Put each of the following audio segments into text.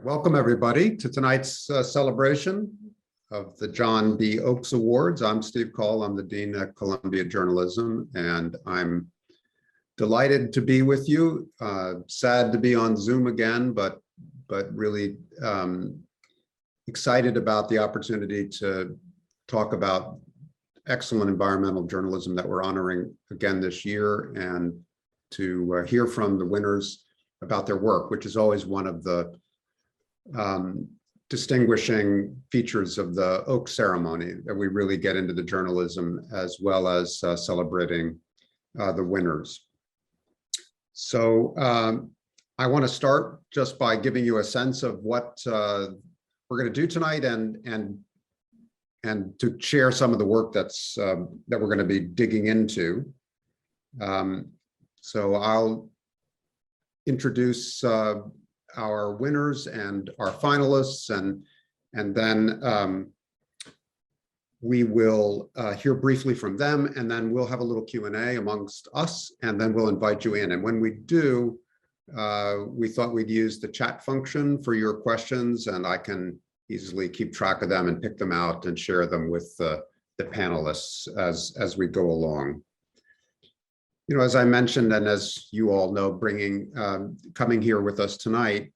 Welcome, everybody, to tonight's celebration of the John B. Oakes Awards. I'm Steve Call. I'm the Dean at Columbia Journalism, and I'm delighted to be with you. Sad to be on Zoom again, but really excited about the opportunity to talk about excellent environmental journalism that we're honoring again this year, and to hear from the winners about their work, which is always one of the distinguishing features of the Oakes ceremony, that we really get into the journalism as well as celebrating the winners. So I want to start just by giving you a sense of what we're going to do tonight, and to share some of the work that's that we're going to be digging into. So I'll introduce our winners and our finalists, and then we will hear briefly from them, and then we'll have a little Q&A amongst us, and then we'll invite you in. And when we do, we thought we'd use the chat function for your questions, and I can easily keep track of them and pick them out and share them with the panelists as we go along. You know, as I mentioned, and as you all know, coming here with us tonight,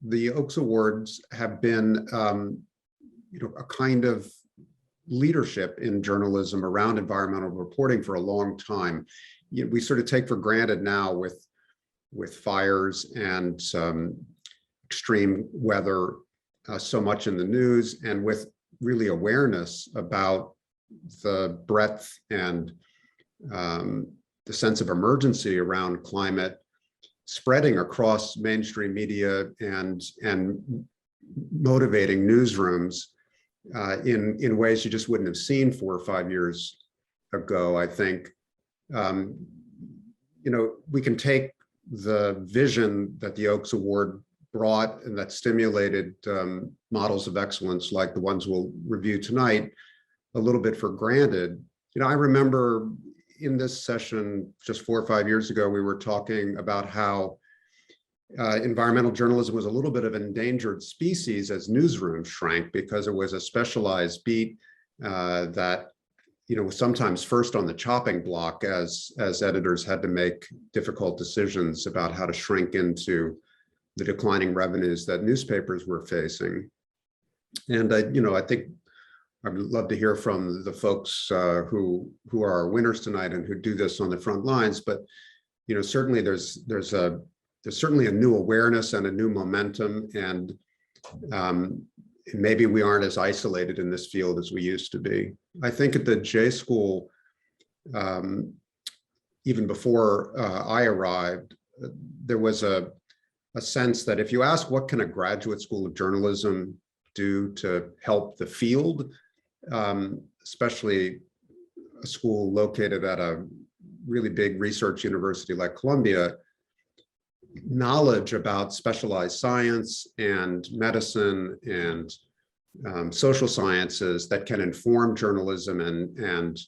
the Oakes Awards have been, a kind of leadership in journalism around environmental reporting for a long time. We sort of take for granted now with fires and extreme weather so much in the news, and with really awareness about the breadth and the sense of emergency around climate spreading across mainstream media and motivating newsrooms in ways you just wouldn't have seen 4 or 5 years ago. I think we can take the vision that the Oakes Award brought and that stimulated models of excellence like the ones we'll review tonight a little bit for granted. I remember in this session just 4 or 5 years ago, we were talking about how environmental journalism was a little bit of an endangered species as newsrooms shrank, because it was a specialized beat that was sometimes first on the chopping block as editors had to make difficult decisions about how to shrink into the declining revenues that newspapers were facing. And I think I would love to hear from the folks who are our winners tonight and who do this on the front lines. But certainly there's certainly a new awareness and a new momentum, and maybe we aren't as isolated in this field as we used to be. I think at the J School, even before I arrived, there was a sense that if you ask what can a graduate school of journalism do to help the field, especially a school located at a really big research university like Columbia, knowledge about specialized science and medicine and social sciences that can inform journalism and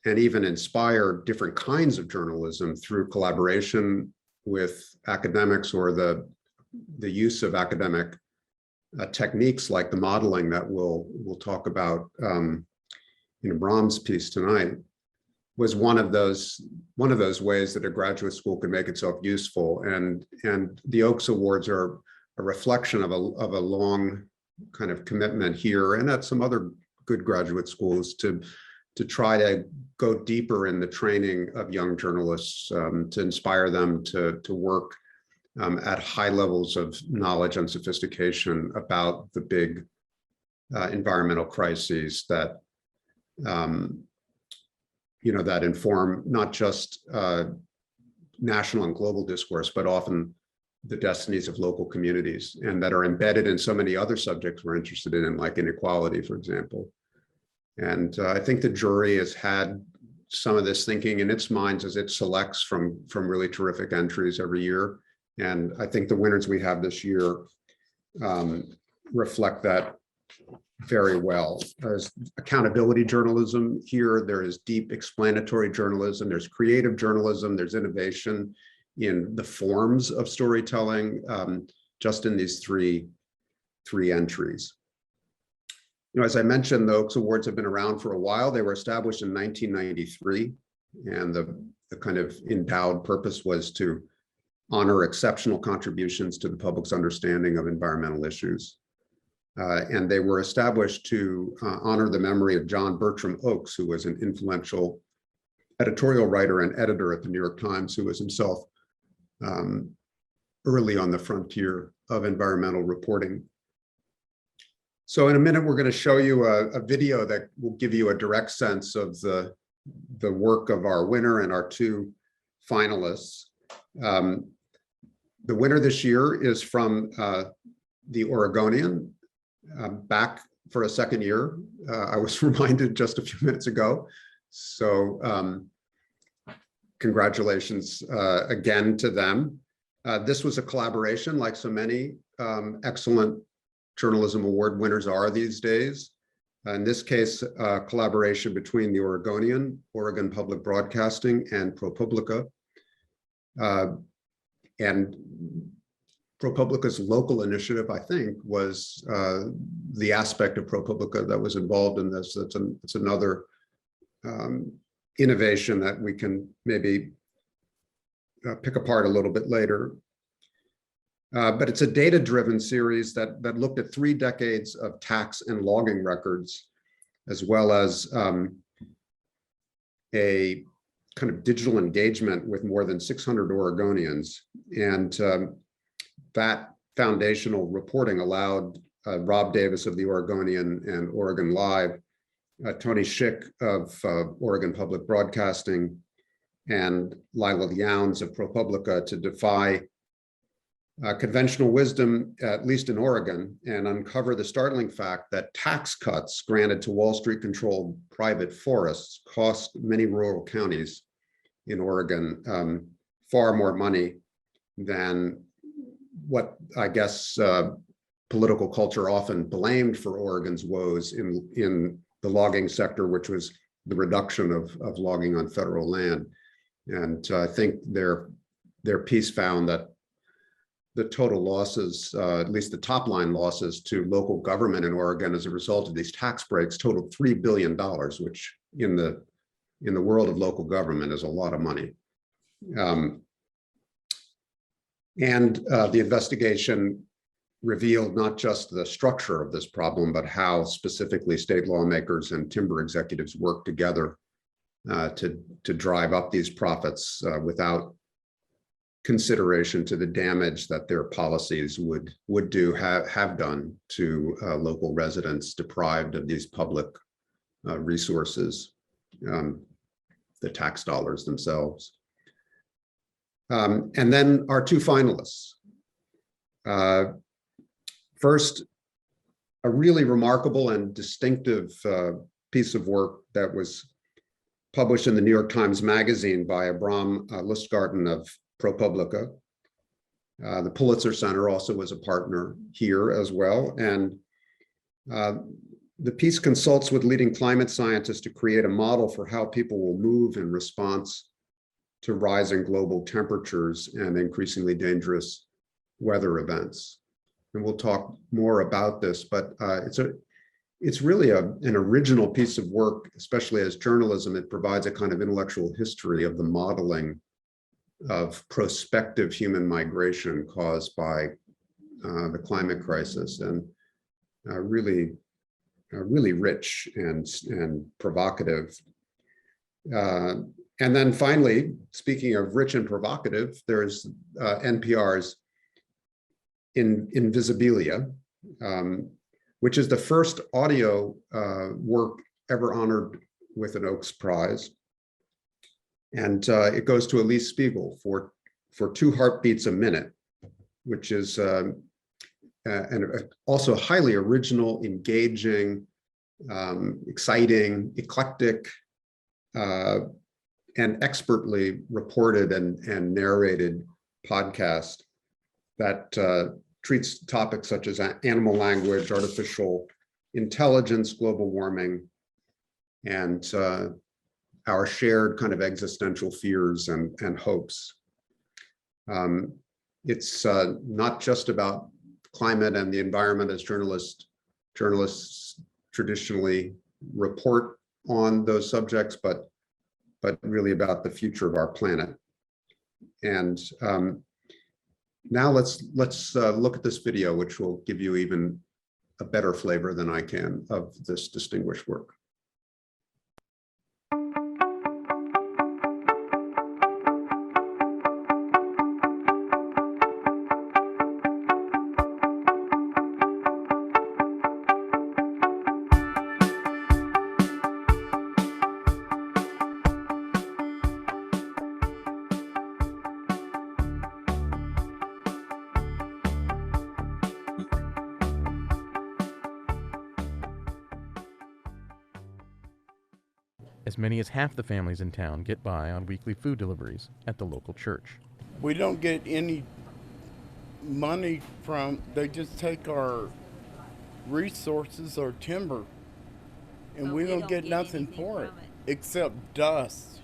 even inspire different kinds of journalism through collaboration with academics, or the use of academic techniques like the modeling that we'll talk about in Bram's piece tonight, was one of those ways that a graduate school could make itself useful. And the Oakes Awards are a reflection of a long kind of commitment here and at some other good graduate schools to try to go deeper in the training of young journalists, to inspire them to work at high levels of knowledge and sophistication about the big environmental crises that that inform not just national and global discourse, but often the destinies of local communities, and that are embedded in so many other subjects we're interested in, like inequality, for example. And I think the jury has had some of this thinking in its minds as it selects from really terrific entries every year. And I think the winners we have this year reflect that very well. There's accountability journalism here, there is deep explanatory journalism, there's creative journalism, there's innovation in the forms of storytelling. just in these three entries. As I mentioned, the Oaks Awards have been around for a while. They were established in 1993, and the kind of endowed purpose was to honor exceptional contributions to the public's understanding of environmental issues. And they were established to honor the memory of John Bertram Oaks, who was an influential editorial writer and editor at the New York Times, who was himself early on the frontier of environmental reporting. So in a minute, we're going to show you a video that will give you a direct sense of the work of our winner and our two finalists. The winner this year is from the Oregonian, back for a second year. I was reminded just a few minutes ago. So congratulations again to them. This was a collaboration, like so many excellent journalism award winners are these days. In this case, collaboration between the Oregonian, Oregon Public Broadcasting, and ProPublica. And ProPublica's local initiative, I think, was the aspect of ProPublica that was involved in this. It's another innovation that we can maybe pick apart a little bit later. But it's a data-driven series that looked at 3 decades of tax and logging records, as well as a kind of digital engagement with more than 600 Oregonians. And that foundational reporting allowed Rob Davis of the Oregonian and Oregon Live, Tony Schick of Oregon Public Broadcasting, and Lila Younes of ProPublica to defy conventional wisdom, at least in Oregon, and uncover the startling fact that tax cuts granted to Wall Street controlled private forests cost many rural counties in Oregon far more money than what I guess political culture often blamed for Oregon's woes in the logging sector, which was the reduction of logging on federal land. And I think their piece found that the total losses, at least the top line losses to local government in Oregon as a result of these tax breaks totaled $3 billion, which in the world of local government is a lot of money. And the investigation revealed not just the structure of this problem, but how specifically state lawmakers and timber executives work together to drive up these profits without consideration to the damage that their policies would have done to local residents deprived of these public resources, the tax dollars themselves. And then our two finalists. First, a really remarkable and distinctive piece of work that was published in the New York Times Magazine by Abram Lustgarten of ProPublica. The Pulitzer Center also was a partner here as well. And the piece consults with leading climate scientists to create a model for how people will move in response to rising global temperatures and increasingly dangerous weather events. And we'll talk more about this, but it's really an original piece of work, especially as journalism. It provides a kind of intellectual history of the modeling of prospective human migration caused by the climate crisis, and really rich and provocative. And then finally, speaking of rich and provocative, there's NPR's Invisibilia, which is the first audio work ever honored with an Oaks Prize. And it goes to Elise Spiegel for 2 heartbeats a minute, which is and also highly original, engaging, exciting, eclectic, and expertly reported and narrated podcast that treats topics such as animal language, artificial intelligence, global warming, and our shared kind of existential fears and hopes. it's not just about climate and the environment as journalists traditionally report on those subjects, but really about the future of our planet. And now let's look at this video, which will give you even a better flavor than I can of this distinguished work. As many as half the families in town get by on weekly food deliveries at the local church. We don't get any money from, they just take our resources, our timber, and But we don't get nothing anything for it from it. except dust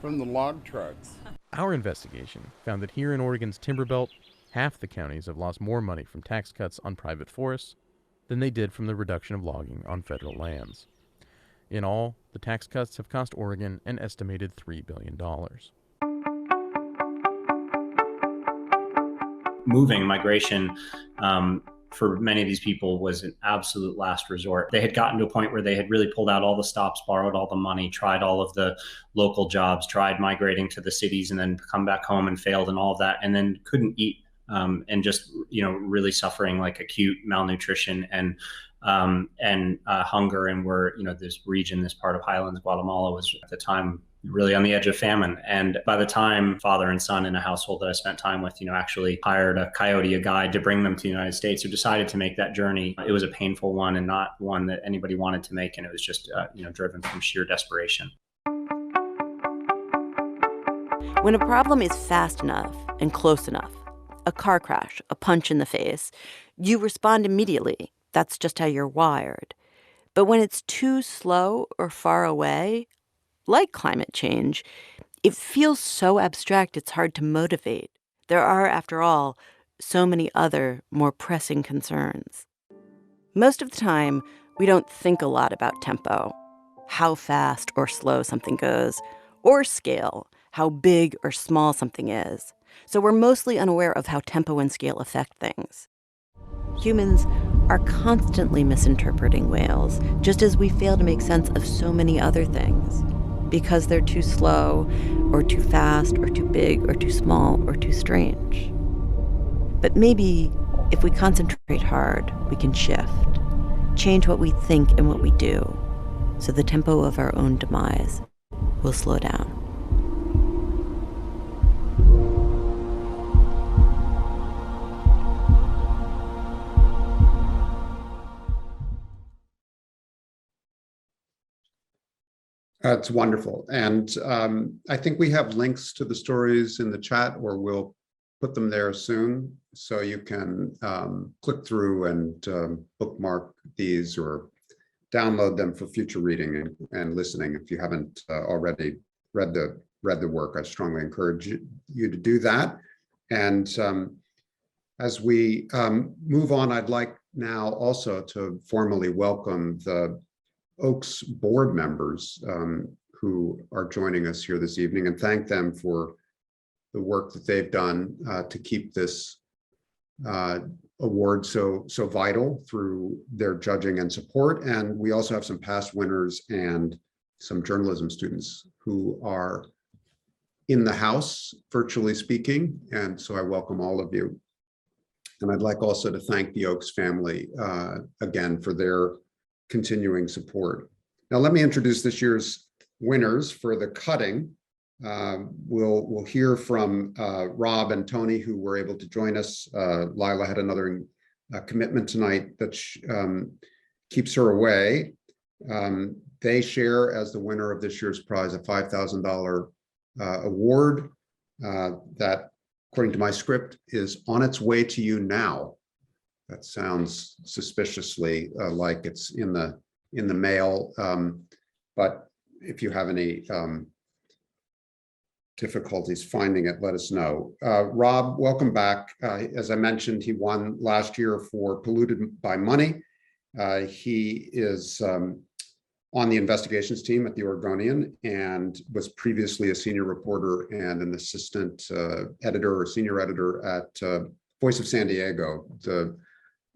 from the log trucks. Our investigation found that here in Oregon's timber belt, half the counties have lost more money from tax cuts on private forests than they did from the reduction of logging on federal lands. In all, the tax cuts have cost Oregon an estimated $3 billion. Moving, migration, for many of these people was an absolute last resort. They had gotten to a point where they had really pulled out all the stops, borrowed all the money, tried all of the local jobs, tried migrating to the cities, and then come back home and failed and all of that, and then couldn't eat, and just, really suffering like acute malnutrition and hunger. And were, this region, this part of Highlands, Guatemala, was at the time really on the edge of famine. And by the time father and son in a household that I spent time with, actually hired a coyote, a guide to bring them to the United States, who decided to make that journey, it was a painful one and not one that anybody wanted to make. And it was just, driven from sheer desperation. When a problem is fast enough and close enough, a car crash, a punch in the face, you respond immediately. That's just how you're wired. But when it's too slow or far away, like climate change, it feels so abstract it's hard to motivate. There are, after all, so many other, more pressing concerns. Most of the time, we don't think a lot about tempo, how fast or slow something goes, or scale, how big or small something is. So we're mostly unaware of how tempo and scale affect things. Humans are constantly misinterpreting whales, just as we fail to make sense of so many other things, because they're too slow, or too fast, or too big, or too small, or too strange. But maybe if we concentrate hard, we can shift, change what we think and what we do, so the tempo of our own demise will slow down. That's wonderful. And I think we have links to the stories in the chat, or we'll put them there soon. So you can click through and bookmark these or download them for future reading and listening. If you haven't already read the work, I strongly encourage you to do that. And as we move on, I'd like now also to formally welcome the Oaks board members who are joining us here this evening, and thank them for the work that they've done to keep this award so vital through their judging and support. And we also have some past winners and some journalism students who are in the house, virtually speaking. And so I welcome all of you. And I'd like also to thank the Oaks family again for their continuing support. Now, let me introduce this year's winners for the cutting. We'll hear from Rob and Tony, who were able to join us. Lila had another commitment tonight that keeps her away. They share as the winner of this year's prize a $5,000 award that, according to my script, is on its way to you now. That sounds suspiciously like it's in the mail, but if you have any difficulties finding it, let us know. Rob, welcome back. As I mentioned, he won last year for Polluted by Money. He is on the investigations team at the Oregonian and was previously a senior reporter and an assistant editor or senior editor at Voice of San Diego, the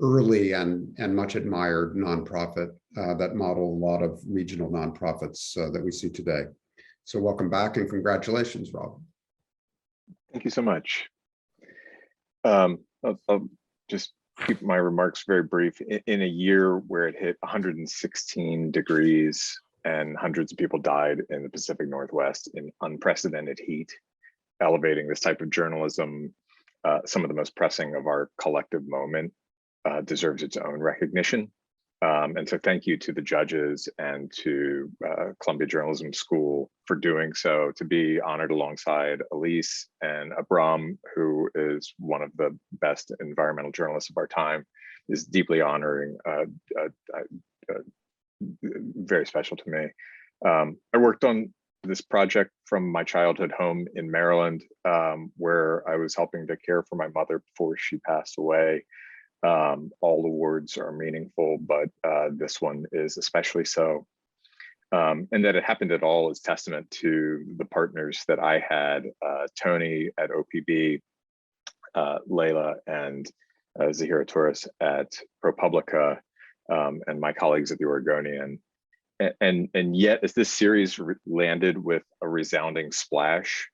early and much admired nonprofit that modeled a lot of regional nonprofits that we see today. So welcome back and congratulations, Rob. Thank you so much. I'll just keep my remarks very brief. In a year where it hit 116 degrees and hundreds of people died in the Pacific Northwest in unprecedented heat, elevating this type of journalism, some of the most pressing of our collective moment, deserves its own recognition. And so thank you to the judges and to Columbia Journalism School for doing so, to be honored alongside Elise and Abram, who is one of the best environmental journalists of our time, is deeply honoring, very special to me. I worked on this project from my childhood home in Maryland, where I was helping to care for my mother before she passed away. All awards are meaningful, but this one is especially so. And that it happened at all is testament to the partners that I had, Tony at OPB, Layla and Zahira Torres at ProPublica, and my colleagues at the Oregonian. And yet, as this series landed with a resounding splash,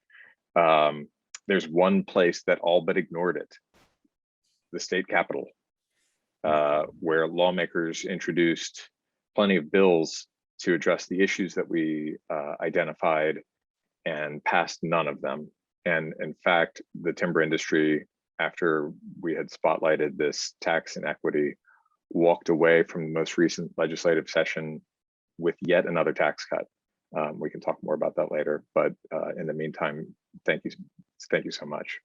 there's one place that all but ignored it: the state capitol, where lawmakers introduced plenty of bills to address the issues that we identified and passed none of them. And in fact, the timber industry, after we had spotlighted this tax inequity, walked away from the most recent legislative session with yet another tax cut. We can talk more about that later, but in the meantime, thank you so much.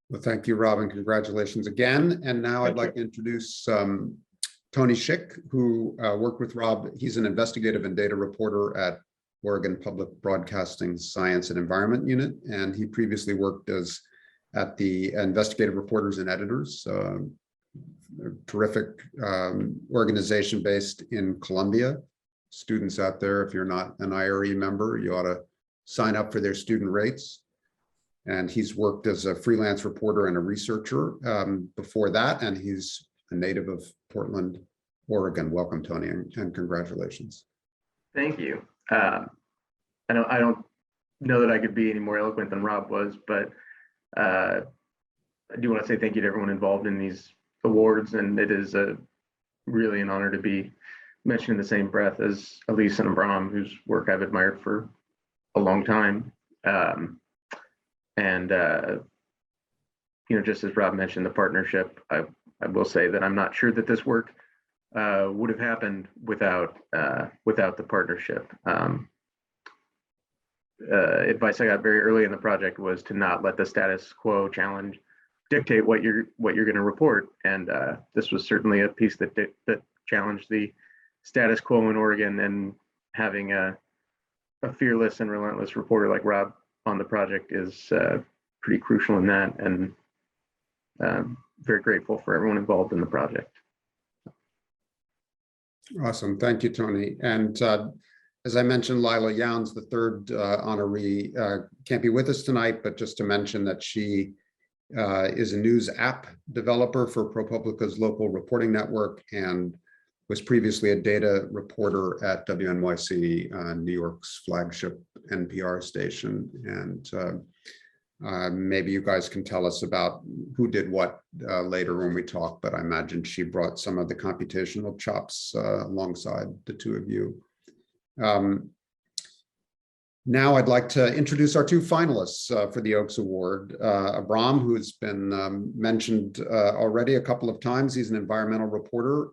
Well, thank you, Rob, and congratulations again. And now I'd like to introduce Tony Schick, who worked with Rob. He's an investigative and data reporter at Oregon Public Broadcasting Science and Environment Unit, and he previously worked at the Investigative Reporters and Editors, a terrific organization based in Columbia. Students out there, if you're not an IRE member, you ought to sign up for their student rates. And he's worked as a freelance reporter and a researcher before that, and he's a native of Portland, Oregon. Welcome, Tony, and congratulations. Thank you. I don't know that I could be any more eloquent than Rob was, but I do want to say thank you to everyone involved in these awards, and it is really an honor to be mentioned in the same breath as Elise and Abram, whose work I've admired for a long time. Just as Rob mentioned, the partnership, I will say that I'm not sure that this work would have happened without the partnership. Advice I got very early in the project was to not let the status quo challenge dictate what you're going to report, and this was certainly a piece that challenged the status quo in Oregon. And having a fearless and relentless reporter like Rob on the project is pretty crucial in that, and very grateful for everyone involved in the project. Awesome, thank you, Tony. And as I mentioned, Lila Younds, the third honoree, can't be with us tonight, but just to mention that she is a news app developer for ProPublica's local reporting network and was previously a data reporter at WNYC, New York's flagship NPR station. And maybe you guys can tell us about who did what later when we talk, but I imagine she brought some of the computational chops alongside the two of you. Now I'd like to introduce our two finalists for the Oaks Award. Abram, who has been mentioned already a couple of times. He's an environmental reporter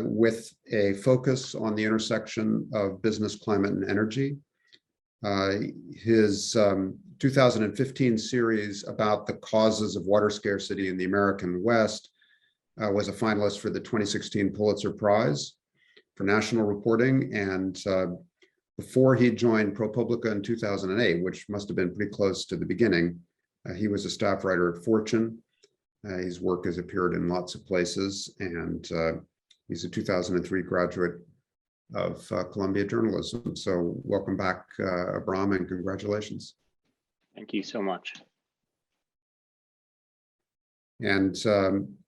with a focus on the intersection of business, climate, and energy. His 2015 series about the causes of water scarcity in the American West was a finalist for the 2016 Pulitzer Prize for national reporting, and before he joined ProPublica in 2008, which must have been pretty close to the beginning, he was a staff writer at Fortune. His work has appeared in lots of places, and he's a 2003 graduate of Columbia Journalism. So welcome back, Abram, and congratulations. Thank you so much. And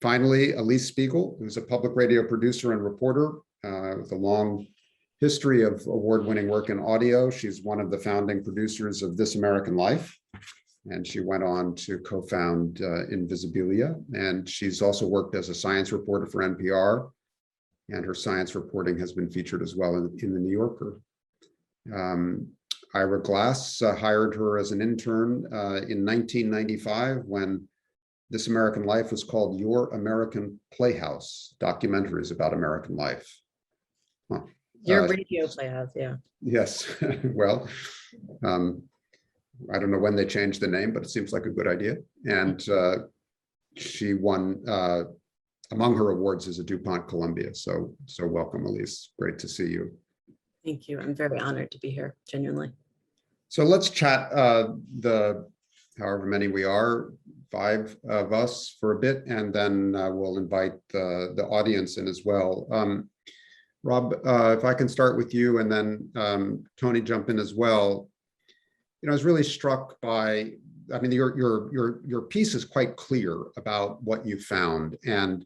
finally, Elise Spiegel, who's a public radio producer and reporter with a long history of award-winning work in audio. She's one of the founding producers of This American Life, and she went on to co-found Invisibilia. And she's also worked as a science reporter for NPR, and her science reporting has been featured as well in the New Yorker. Ira Glass hired her as an intern in 1995 when This American Life was called Your American Playhouse, documentaries about American life. Huh. Your radio playhouse, yeah. Yes, well, I don't know when they changed the name, but it seems like a good idea. And she won, among her awards is a DuPont Columbia. So welcome, Elise. Great to see you. Thank you. I'm very honored to be here, genuinely. So let's chat the however many we are, 5 of us for a bit, and then we'll invite the audience in as well. Rob, if I can start with you, and then Tony jump in as well. You know, I was really struck by, I mean, your piece is quite clear about what you found, and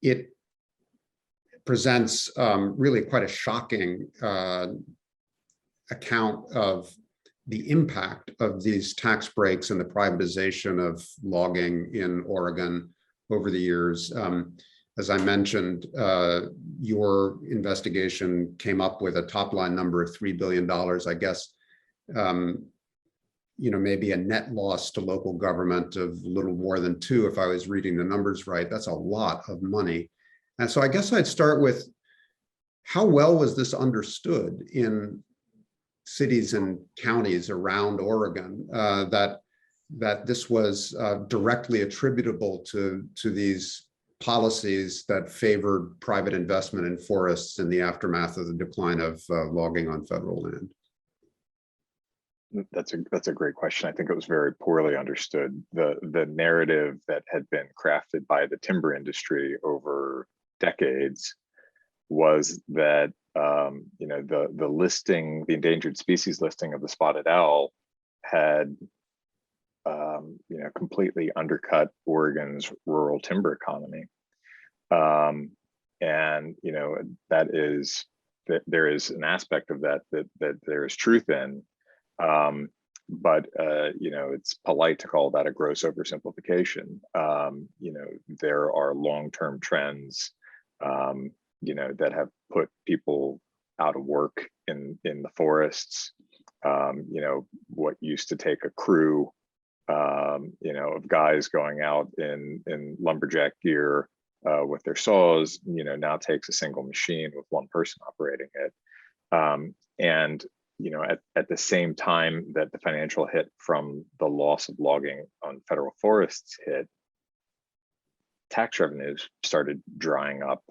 it presents really quite a shocking account of the impact of these tax breaks and the privatization of logging in Oregon over the years. As I mentioned, your investigation came up with a top line number of $3 billion. I guess, you know, maybe a net loss to local government of a little more than 2, if I was reading the numbers right. That's a lot of money. And so I guess I'd start with, how well was this understood in cities and counties around Oregon, that this was directly attributable to these policies that favored private investment in forests in the aftermath of the decline of logging on federal land? That's a great question. I think it was very poorly understood. The narrative that had been crafted by the timber industry over decades was that you know, the listing, the endangered species listing of the spotted owl had you know, completely undercut Oregon's rural timber economy. And you know, that there is an aspect of that there is truth in. But you know, it's polite to call that a gross oversimplification. You know, there are long-term trends you know, that have put people out of work in the forests. You know, what used to take a crew, you know, of guys going out in lumberjack gear with their saws, you know, now takes a single machine with one person operating it. And you know, at the same time that the financial hit from the loss of logging on federal forests hit, tax revenues started drying up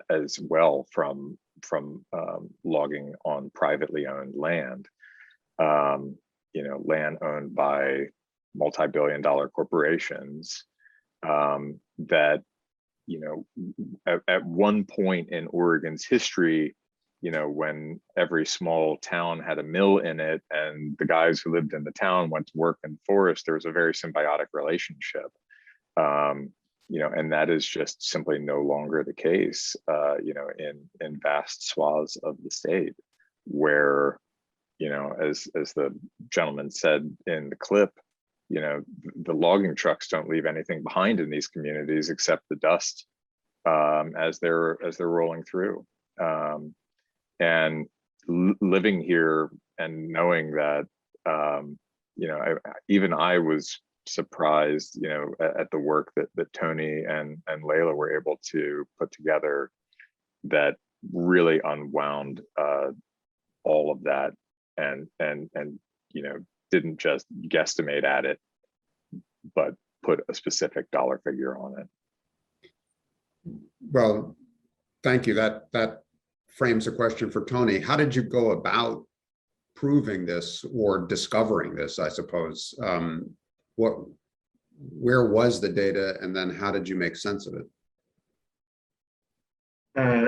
as well from logging on privately owned land. You know, land owned by multi-billion-dollar corporations that, you know, at one point in Oregon's history, you know, when every small town had a mill in it and the guys who lived in the town went to work in the forest, there was a very symbiotic relationship. You know, and that is just simply no longer the case, you know, in vast swaths of the state, where, you know, as the gentleman said in the clip, you know, the logging trucks don't leave anything behind in these communities except the dust as they're rolling through. And living here and knowing that, you know, even I was surprised, you know, at the work that Tony and Layla were able to put together that really unwound all of that and you know, didn't just guesstimate at it, but put a specific dollar figure on it. Well, thank you. That frames a question for Tony. How did you go about proving this or discovering this, I suppose? Where was the data, and then how did you make sense of it?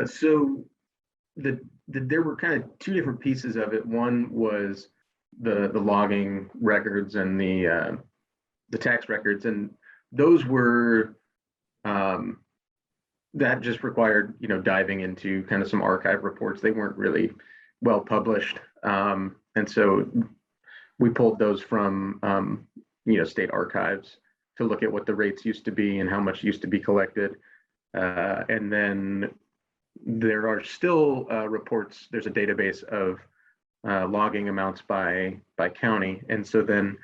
So there were kind of two different pieces of it. One was the logging records and the tax records, and those were that just required, you know, diving into kind of some archive reports. They weren't really well published, and so we pulled those from you know, state archives to look at what the rates used to be and how much used to be collected, and then there are still reports. There's a database of logging amounts by county, and so then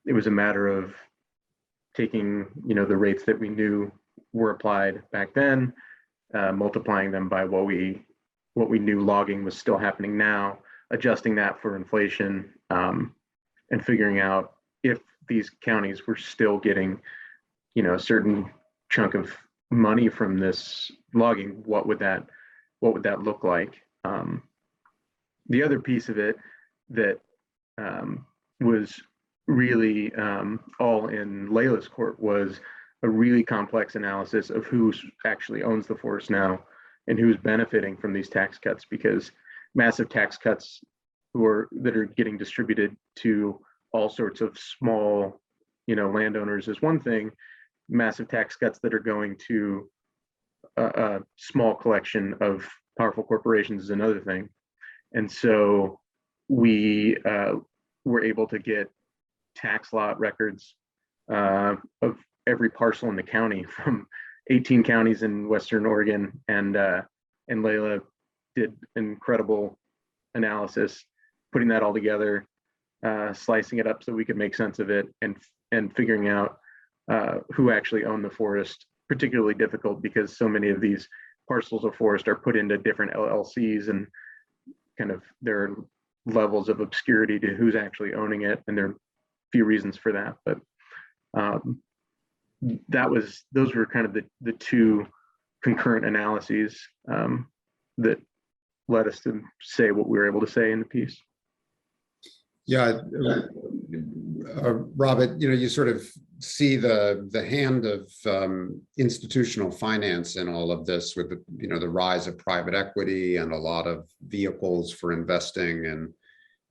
it was a matter of taking, you know, the rates that we knew were applied back then, multiplying them by what we knew logging was still happening now, adjusting that for inflation, and figuring out if these counties were still getting, you know, a certain chunk of money from this logging, what would that look like? The other piece of it that was really all in Layla's court was a really complex analysis of who actually owns the forest now and who's benefiting from these tax cuts, because massive tax cuts that are getting distributed to all sorts of small, you know, landowners is one thing. Massive tax cuts that are going to a small collection of powerful corporations is another thing. And so we were able to get tax lot records of every parcel in the county from 18 counties in Western Oregon, and Layla did incredible analysis, putting that all together, slicing it up so we could make sense of it, and figuring out who actually owned the forest. Particularly difficult because so many of these parcels of forest are put into different LLCs, and kind of there are levels of obscurity to who's actually owning it, and there are a few reasons for that. But those were kind of the two concurrent analyses that led us to say what we were able to say in the piece. Yeah, Robert, you know, you sort of see the hand of institutional finance in all of this, with the, you know, the rise of private equity and a lot of vehicles for investing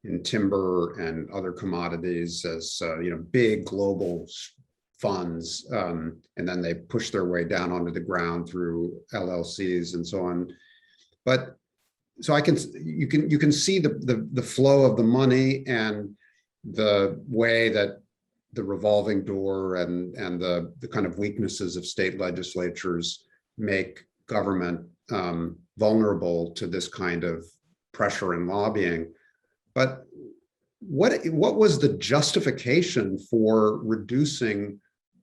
in timber and other commodities as you know, big global funds, and then they push their way down onto the ground through LLCs and so on. But so you can see the flow of the money and the way that the revolving door and the kind of weaknesses of state legislatures make government vulnerable to this kind of pressure and lobbying. But what was the justification for reducing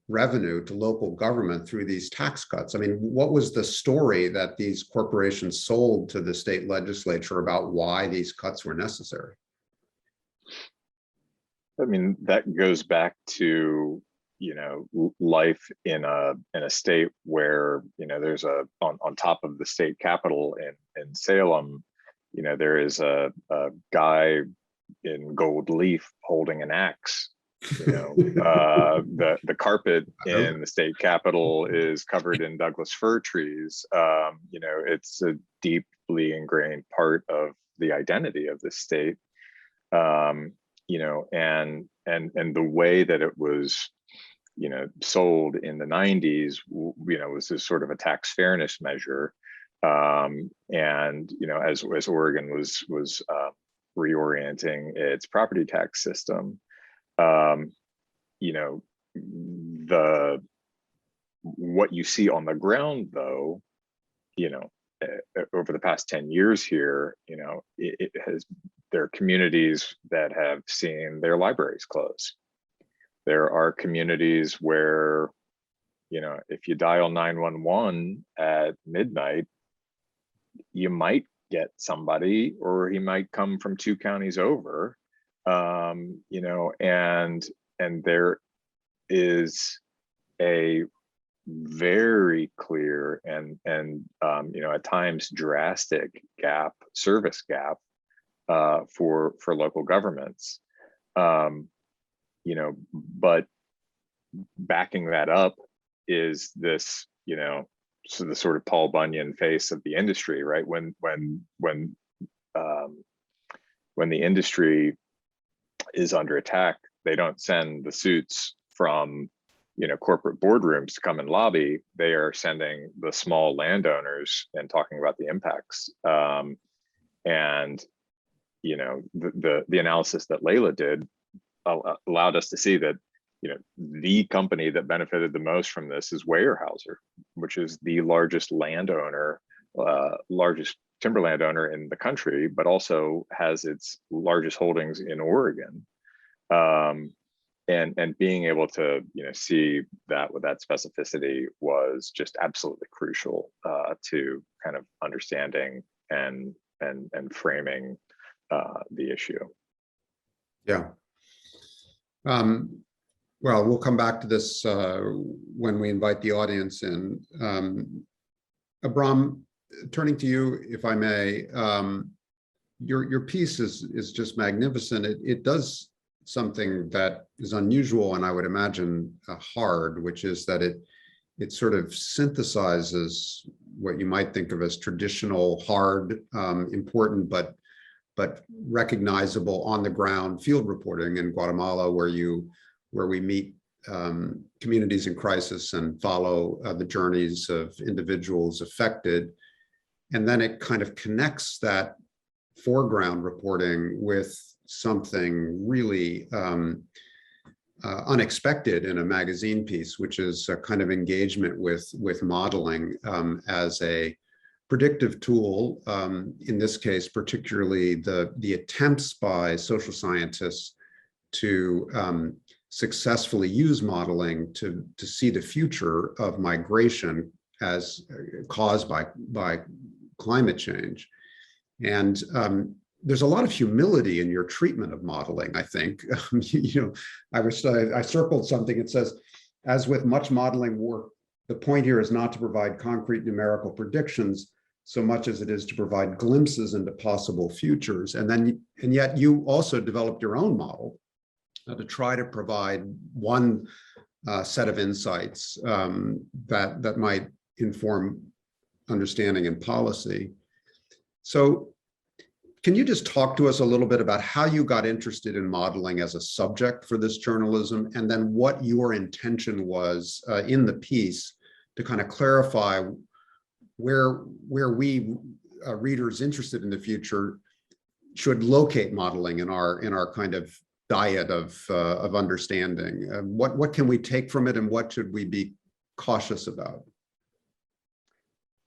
revenue to local government through these tax cuts? I mean, what was the story that these corporations sold to the state legislature about why these cuts were necessary? I mean, that goes back to, you know, life in a state where, you know, there's on top of the state capitol in Salem, you know, there is a guy in gold leaf holding an axe. You know, the carpet in the state capitol is covered in Douglas fir trees. You know, it's a deeply ingrained part of the identity of the state. You know, and the way that it was, you know, sold in the 90s, you know, was this sort of a tax fairness measure. And you know, as Oregon was reorienting its property tax system, you know, what you see on the ground, though, you know, over the past 10 years here, you know, there are communities that have seen their libraries close. There are communities where, you know, if you dial 911 at midnight, you might get somebody, or he might come from 2 counties over, you know, and there is a very clear and at times drastic service gap for local governments. But backing that up is this, so the sort of Paul Bunyan face of the industry, right? When the industry is under attack, they don't send the suits from corporate boardrooms to come and lobby. They are sending the small landowners and talking about the impacts. And the analysis that Layla did allowed us to see that the company that benefited the most from this is Weyerhaeuser, which is the largest landowner, largest timber landowner in the country, but also has its largest holdings in Oregon. And being able to see that with that specificity was just absolutely crucial to kind of understanding and framing the issue. Yeah. Well, we'll come back to this when we invite the audience in. Abram, turning to you, if I may, your piece is just magnificent. It does something that is unusual and I would imagine hard, which is that it sort of synthesizes what you might think of as traditional, hard, important, but recognizable on the ground field reporting in Guatemala, where we meet communities in crisis and follow the journeys of individuals affected. And then it kind of connects that foreground reporting with something really unexpected in a magazine piece, which is a kind of engagement with modeling as a predictive tool. In this case, particularly the attempts by social scientists to successfully use modeling to see the future of migration as caused by climate change. And there's a lot of humility in your treatment of modeling, I think. I circled something. It says, as with much modeling work, the point here is not to provide concrete numerical predictions so much as it is to provide glimpses into possible futures. And yet you also developed your own model to try to provide one set of insights that might inform understanding and policy. So can you just talk to us a little bit about how you got interested in modeling as a subject for this journalism, and then what your intention was in the piece to kind of clarify where we readers interested in the future should locate modeling in our kind of diet of understanding? What can we take from it, and what should we be cautious about?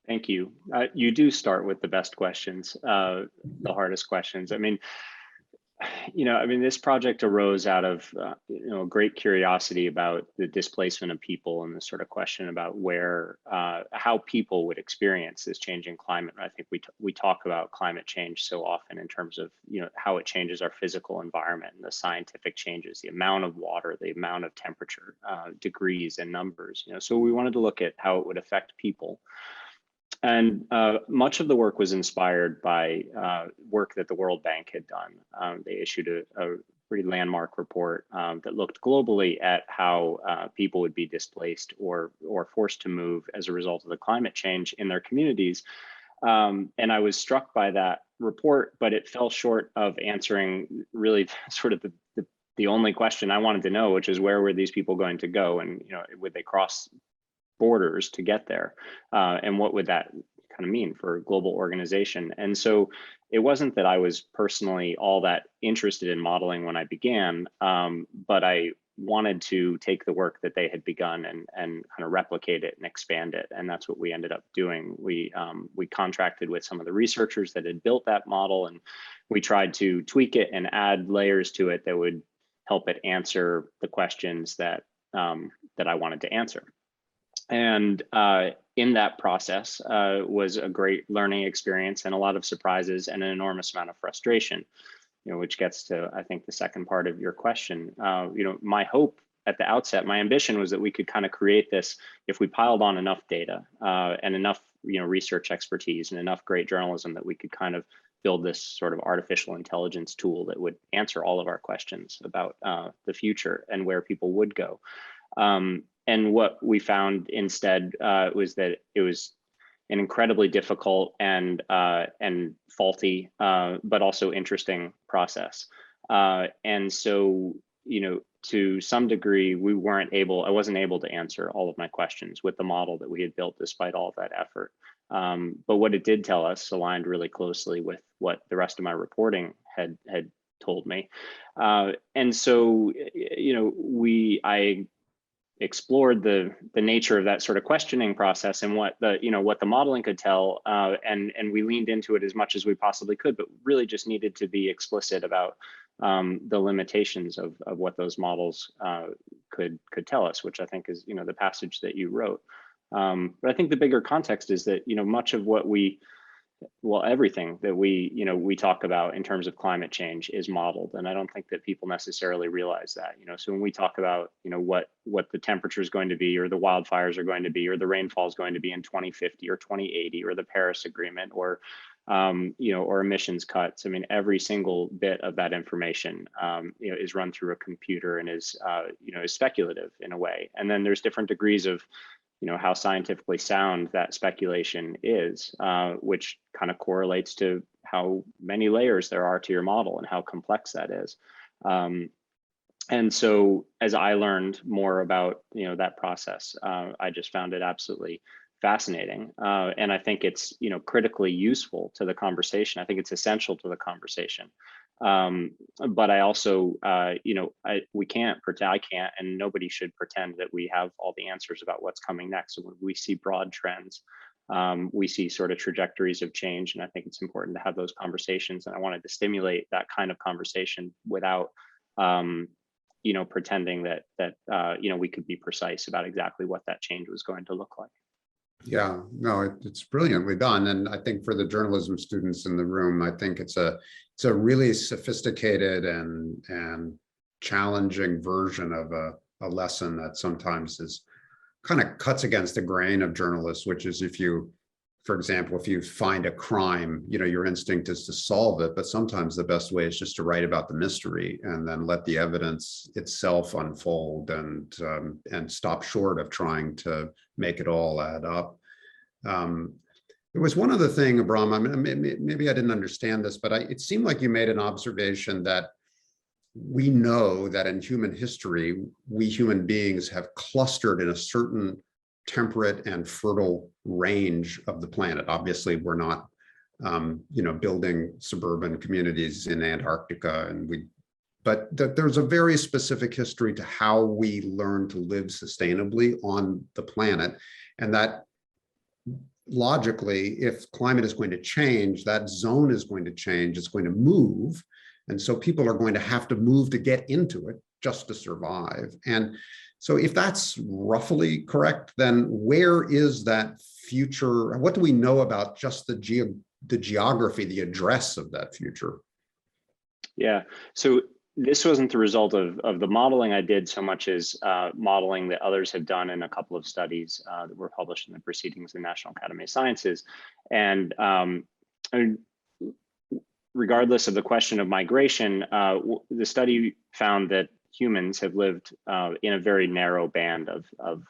Thank you. You do start with the best questions, the hardest questions. I mean, this project arose out of great curiosity about the displacement of people and the sort of question about how people would experience this changing climate. I think we talk about climate change so often in terms of how it changes our physical environment and the scientific changes, the amount of water, the amount of temperature, degrees and numbers. So we wanted to look at how it would affect people. And much of the work was inspired by work that the World Bank had done. They issued a pretty landmark report that looked globally at how people would be displaced or forced to move as a result of the climate change in their communities. And I was struck by that report, but it fell short of answering really sort of the only question I wanted to know, which is where were these people going to go, and would they cross borders to get there, and what would that kind of mean for a global organization? And so it wasn't that I was personally all that interested in modeling when I began, but I wanted to take the work that they had begun and kind of replicate it and expand it, and that's what we ended up doing. We contracted with some of the researchers that had built that model, and we tried to tweak it and add layers to it that would help it answer the questions that I wanted to answer. And in that process was a great learning experience and a lot of surprises and an enormous amount of frustration, which gets to, I think, the second part of your question. My hope at the outset, my ambition was that we could kind of create this if we piled on enough data and enough research expertise and enough great journalism, that we could kind of build this sort of artificial intelligence tool that would answer all of our questions about the future and where people would go. And what we found instead was that it was an incredibly difficult and faulty, but also interesting process. And so, to some degree, I wasn't able to answer all of my questions with the model that we had built despite all of that effort. But what it did tell us aligned really closely with what the rest of my reporting had told me. And so, I explored the nature of that sort of questioning process and what the modeling could tell, and we leaned into it as much as we possibly could, but really just needed to be explicit about the limitations of what those models could tell us, which I think is the passage that you wrote. But I think the bigger context is that much of what everything that we talk about in terms of climate change is modeled, and I don't think that people necessarily realize that. So when we talk about what the temperature is going to be, or the wildfires are going to be, or the rainfall is going to be in 2050 or 2080, or the Paris Agreement, or or emissions cuts. I mean, every single bit of that information is run through a computer and is speculative in a way. And then there's different degrees of how scientifically sound that speculation is, which kind of correlates to how many layers there are to your model and how complex that is. And so as I learned more about that process, I just found it absolutely fascinating. And I think it's critically useful to the conversation. I think it's essential to the conversation. But I also, we can't pretend, I can't, and nobody should pretend that we have all the answers about what's coming next. So when we see broad trends, we see sort of trajectories of change, and I think it's important to have those conversations. And I wanted to stimulate that kind of conversation without, pretending that we could be precise about exactly what that change was going to look like. Yeah, no, it's brilliantly done. And I think for the journalism students in the room, I think it's a really sophisticated and challenging version of a lesson that sometimes is kind of cuts against the grain of journalists, which is for example, if you find a crime, your instinct is to solve it, but sometimes the best way is just to write about the mystery and then let the evidence itself unfold and stop short of trying to make it all add up. There was one other thing, Abram, I mean, maybe I didn't understand this, but it seemed like you made an observation that we know that in human history, we human beings have clustered in a certain temperate and fertile range of the planet. Obviously, we're not, building suburban communities in Antarctica, but there's a very specific history to how we learn to live sustainably on the planet, and that logically, if climate is going to change, that zone is going to change, it's going to move, and so people are going to have to move to get into it just to survive. And so if that's roughly correct, then where is that future? What do we know about just the geography, the address of that future? Yeah, so this wasn't the result of the modeling I did so much as modeling that others have done in a couple of studies that were published in the Proceedings of the National Academy of Sciences. And regardless of the question of migration, the study found that humans have lived in a very narrow band of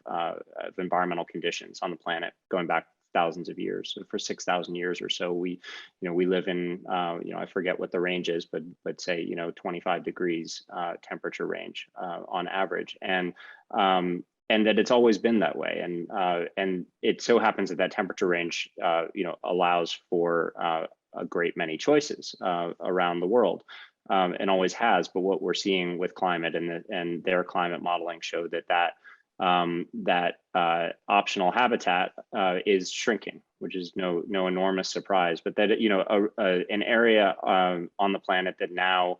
environmental conditions on the planet going back thousands of years. So for 6,000 years or so, we live in, I forget what the range is, but say, 25 degrees temperature range on average. And that it's always been that way. And it so happens that temperature range, allows for a great many choices around the world. And always has, but what we're seeing with climate and their climate modeling showed that optional habitat is shrinking, which is no enormous surprise. But that an area on the planet that now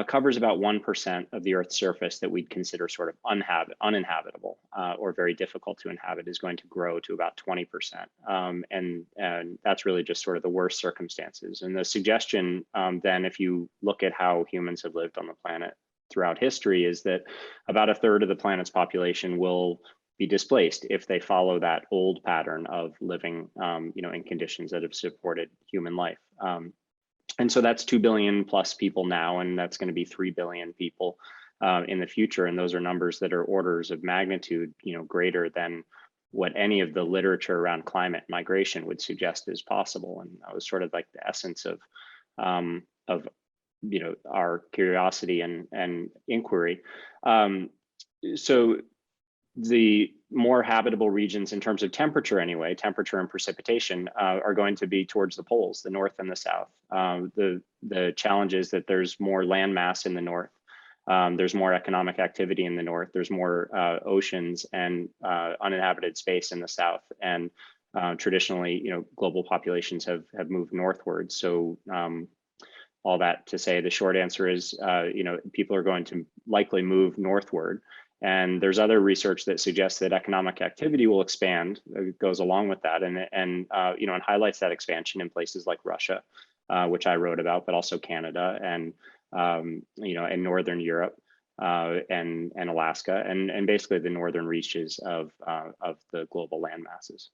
covers about 1% of the Earth's surface that we'd consider sort of uninhabitable or very difficult to inhabit is going to grow to about 20%. And that's really just sort of the worst circumstances. And the suggestion then, if you look at how humans have lived on the planet throughout history is that about a third of the planet's population will be displaced if they follow that old pattern of living, in conditions that have supported human life. And so that's 2 billion plus people now, and that's going to be 3 billion people in the future. And those are numbers that are orders of magnitude, greater than what any of the literature around climate migration would suggest is possible. And that was sort of like the essence of our curiosity and inquiry. So the more habitable regions in terms of temperature anyway, temperature and precipitation are going to be towards the poles, the north and the south. The challenge is that there's more land mass in the north. There's more economic activity in the north. There's more oceans and uninhabited space in the south. And traditionally, global populations have moved northward. So all that to say, the short answer is, people are going to likely move northward. And there's other research that suggests that economic activity will expand, goes along with that, and highlights that expansion in places like Russia, which I wrote about, but also Canada and and Northern Europe and Alaska, and basically the northern reaches of the global land masses.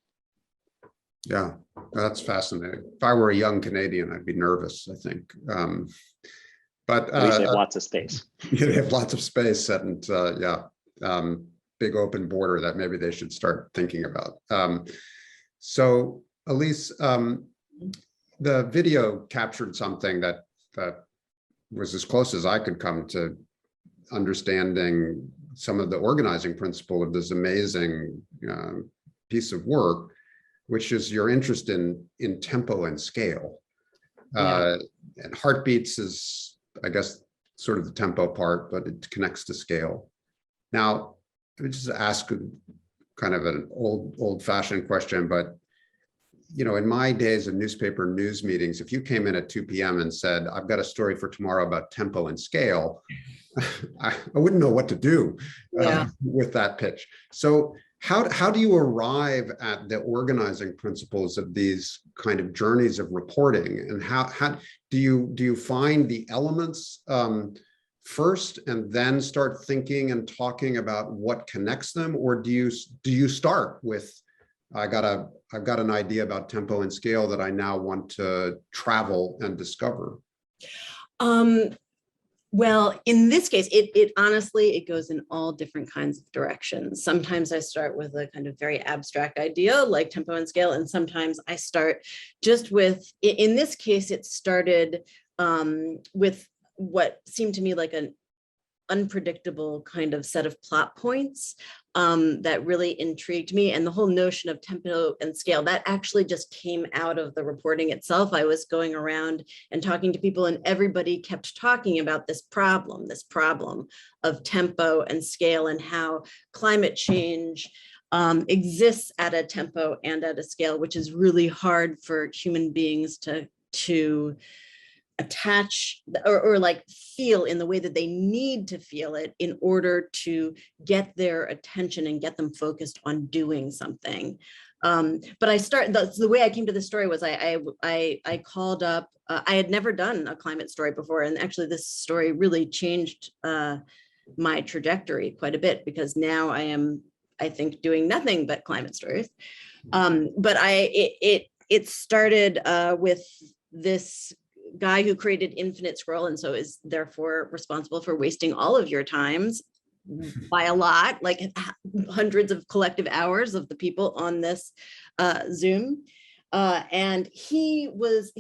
Yeah, that's fascinating. If I were a young Canadian, I'd be nervous, I think. But at least they have lots of space. They have lots of space, and big open border that maybe they should start thinking about. So, Elise, the video captured something that was as close as I could come to understanding some of the organizing principle of this amazing piece of work, which is your interest in tempo and scale. And heartbeats is, I guess, sort of the tempo part, but it connects to scale. Now, let me just ask kind of an old-fashioned question, but in my days of newspaper news meetings, if you came in at 2 p.m. and said, I've got a story for tomorrow about tempo and scale, I wouldn't know what to do with that pitch. So how do you arrive at the organizing principles of these kind of journeys of reporting? And how do you find the elements first and then start thinking and talking about what connects them? Or do you start with, I've got an idea about tempo and scale that I now want to travel and discover? Well, in this case, it honestly, it goes in all different kinds of directions. Sometimes I start with a kind of very abstract idea like tempo and scale, and sometimes I start just with, in this case, it started with what seemed to me like an unpredictable kind of set of plot points that really intrigued me. And the whole notion of tempo and scale, that actually just came out of the reporting itself. I was going around and talking to people, and everybody kept talking about this problem of tempo and scale, and how climate change exists at a tempo and at a scale, which is really hard for human beings to attach or like feel in the way that they need to feel it in order to get their attention and get them focused on doing something. But the way I came to the story was I called up, I had never done a climate story before. And actually this story really changed my trajectory quite a bit, because now I am, I think, doing nothing but climate stories. But it started with this guy who created Infinite Scroll, and so is therefore responsible for wasting all of your times by a lot, like hundreds of collective hours of the people on this Zoom. And he was,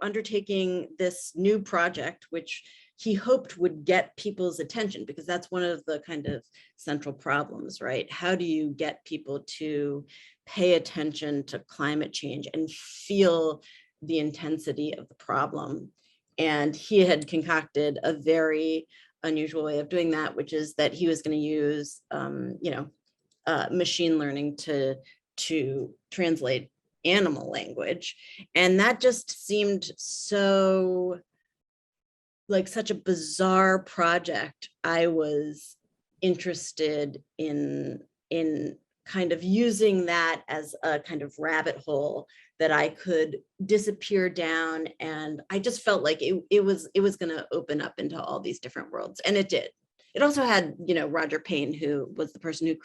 undertaking this new project, which he hoped would get people's attention, because that's one of the kind of central problems, right? How do you get people to pay attention to climate change and feel the intensity of the problem? And he had concocted a very unusual way of doing that, which is that he was going to use, machine learning to translate animal language. And that just seemed so like such a bizarre project. I was interested in kind of using that as a kind of rabbit hole that I could disappear down. And I just felt like it was going to open up into all these different worlds. And it did. It also had, Roger Payne, who was the person who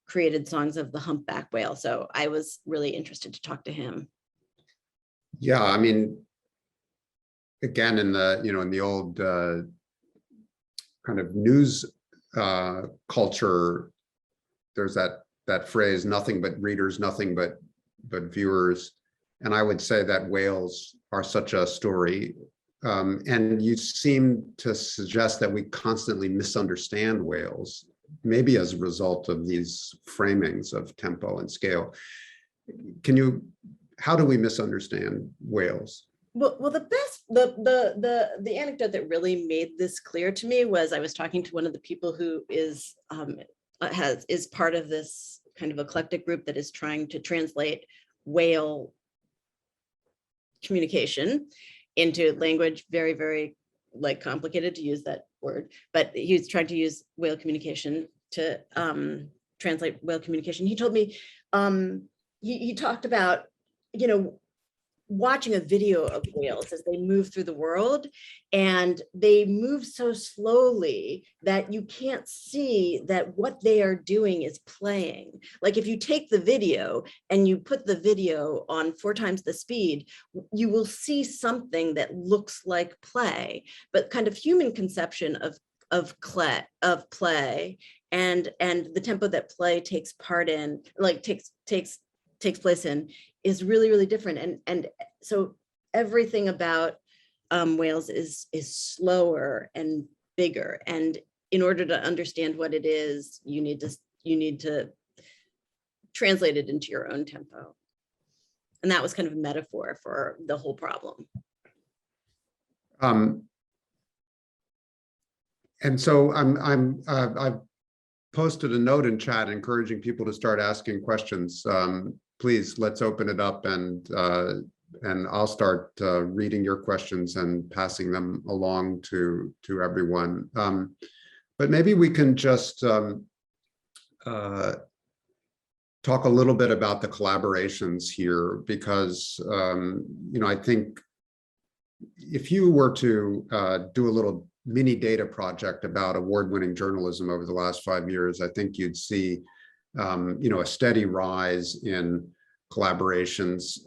created Songs of the Humpback Whale. So I was really interested to talk to him. Yeah, I mean, again, in the old kind of news culture, there's that phrase, nothing but readers, nothing but viewers. And I would say that whales are such a story. And you seem to suggest that we constantly misunderstand whales, maybe as a result of these framings of tempo and scale. How do we misunderstand whales? Well, the anecdote that really made this clear to me was I was talking to one of the people who is part of this kind of eclectic group that is trying to translate whale communication into language, very, very complicated to use that word, but he was trying to use whale communication to translate whale communication. He told me, he talked about, watching a video of whales as they move through the world, and they move so slowly that you can't see that what they are doing is playing. Like if you take the video and you put the video on 4 times the speed, you will see something that looks like play, but kind of human conception of play and the tempo that play takes part in, takes place in, is really, really different. And so everything about whales is slower and bigger. And in order to understand what it is, you need to translate it into your own tempo. And that was kind of a metaphor for the whole problem. And so I've posted a note in chat encouraging people to start asking questions. Please, let's open it up, and I'll start reading your questions and passing them along to everyone. But maybe we can just talk a little bit about the collaborations here, because I think if you were to do a little mini data project about award-winning journalism over the last 5 years, I think you'd see a steady rise in collaborations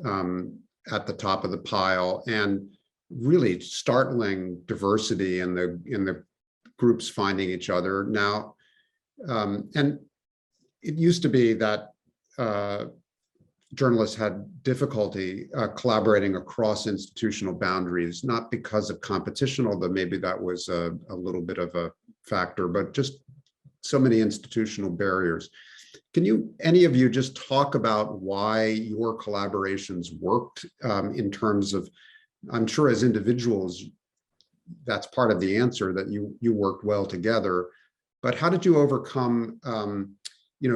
at the top of the pile, and really startling diversity in the groups finding each other now. And it used to be that journalists had difficulty collaborating across institutional boundaries, not because of competition, although maybe that was a little bit of a factor, but just so many institutional barriers. Can any of you just talk about why your collaborations worked in terms of, I'm sure as individuals, that's part of the answer, that you worked well together, but how did you overcome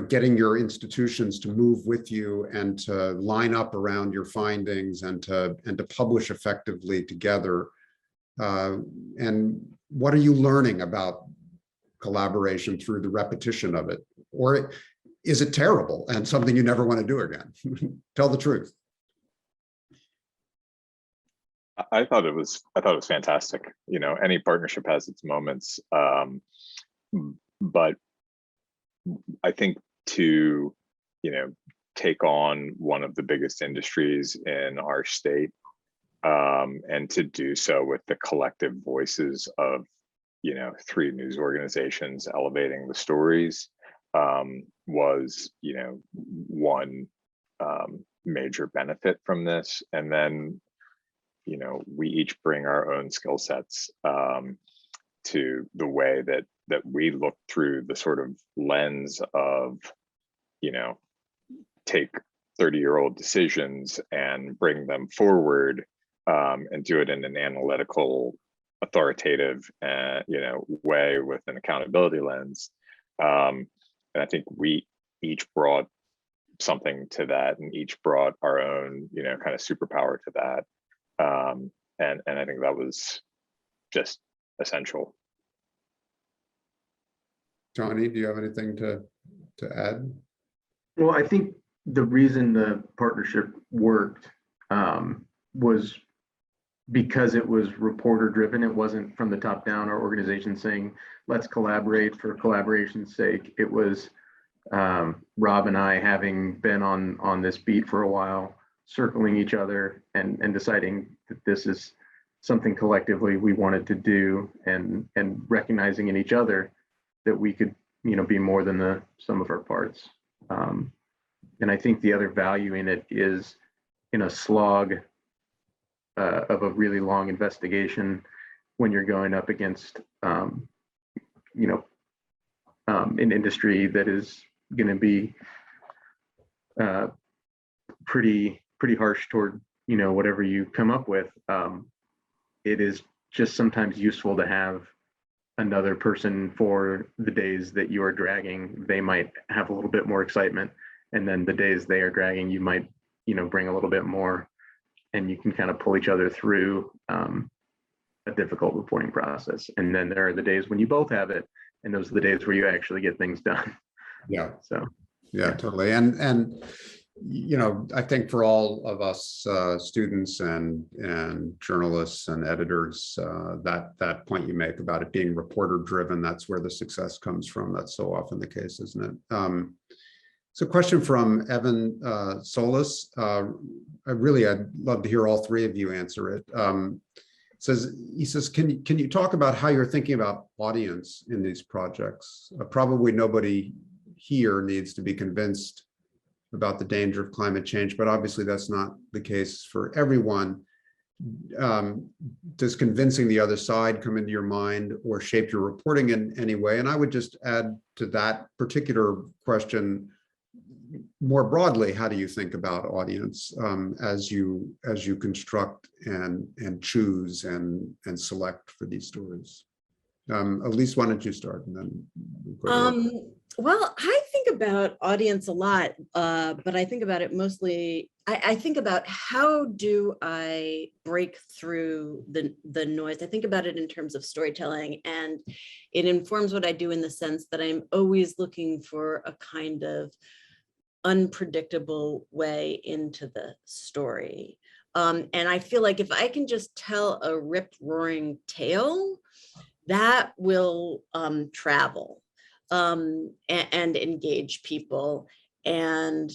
getting your institutions to move with you and to line up around your findings and to publish effectively together? And what are you learning about collaboration through the repetition of it? Or is it terrible and something you never want to do again? Tell the truth. I thought it was fantastic. Any partnership has its moments, but I think to take on one of the biggest industries in our state, and to do so with the collective voices of 3 news organizations elevating the stories, was one major benefit from this. And then we each bring our own skill sets to the way that we look through the sort of lens of take 30-year-old decisions and bring them forward, and do it in an analytical, authoritative way with an accountability lens. And I think we each brought something to that, and each brought our own, kind of superpower to that. And I think that was just essential. Johnny, do you have anything to add? Well, I think the reason the partnership worked was because it was reporter driven. It wasn't from the top down or organization saying, let's collaborate for collaboration's sake. It was Rob and I, having been on this beat for a while, circling each other and deciding that this is something collectively we wanted to do, and recognizing in each other that we could, be more than the sum of our parts. And I think the other value in it is, in a slog of a really long investigation, when you're going up against, an industry that is going to be pretty harsh toward, whatever you come up with. It is just sometimes useful to have another person for the days that you are dragging. They might have a little bit more excitement, and then the days they are dragging, you might, bring a little bit more, and you can kind of pull each other through a difficult reporting process. And then there are the days when you both have it, and those are the days where you actually get things done. Yeah. So. Yeah, totally. And I think for all of us students and journalists and editors, that point you make about it being reporter driven, that's where the success comes from. That's so often the case, isn't it? So, question from Evan Solis. I'd love to hear all three of you answer it. He says, can you talk about how you're thinking about audience in these projects? Probably nobody here needs to be convinced about the danger of climate change, but obviously that's not the case for everyone. Does convincing the other side come into your mind or shape your reporting in any way? And I would just add to that particular question, more broadly, how do you think about audience as you construct and choose and select for these stories? Elise, why don't you start, and then we'll go to well, I think about audience a lot, but I think about it mostly, I think about how do I break through the noise. I think about it in terms of storytelling, and it informs what I do in the sense that I'm always looking for a kind of unpredictable way into the story. And I feel like if I can just tell a rip-roaring tale, that will travel and engage people. And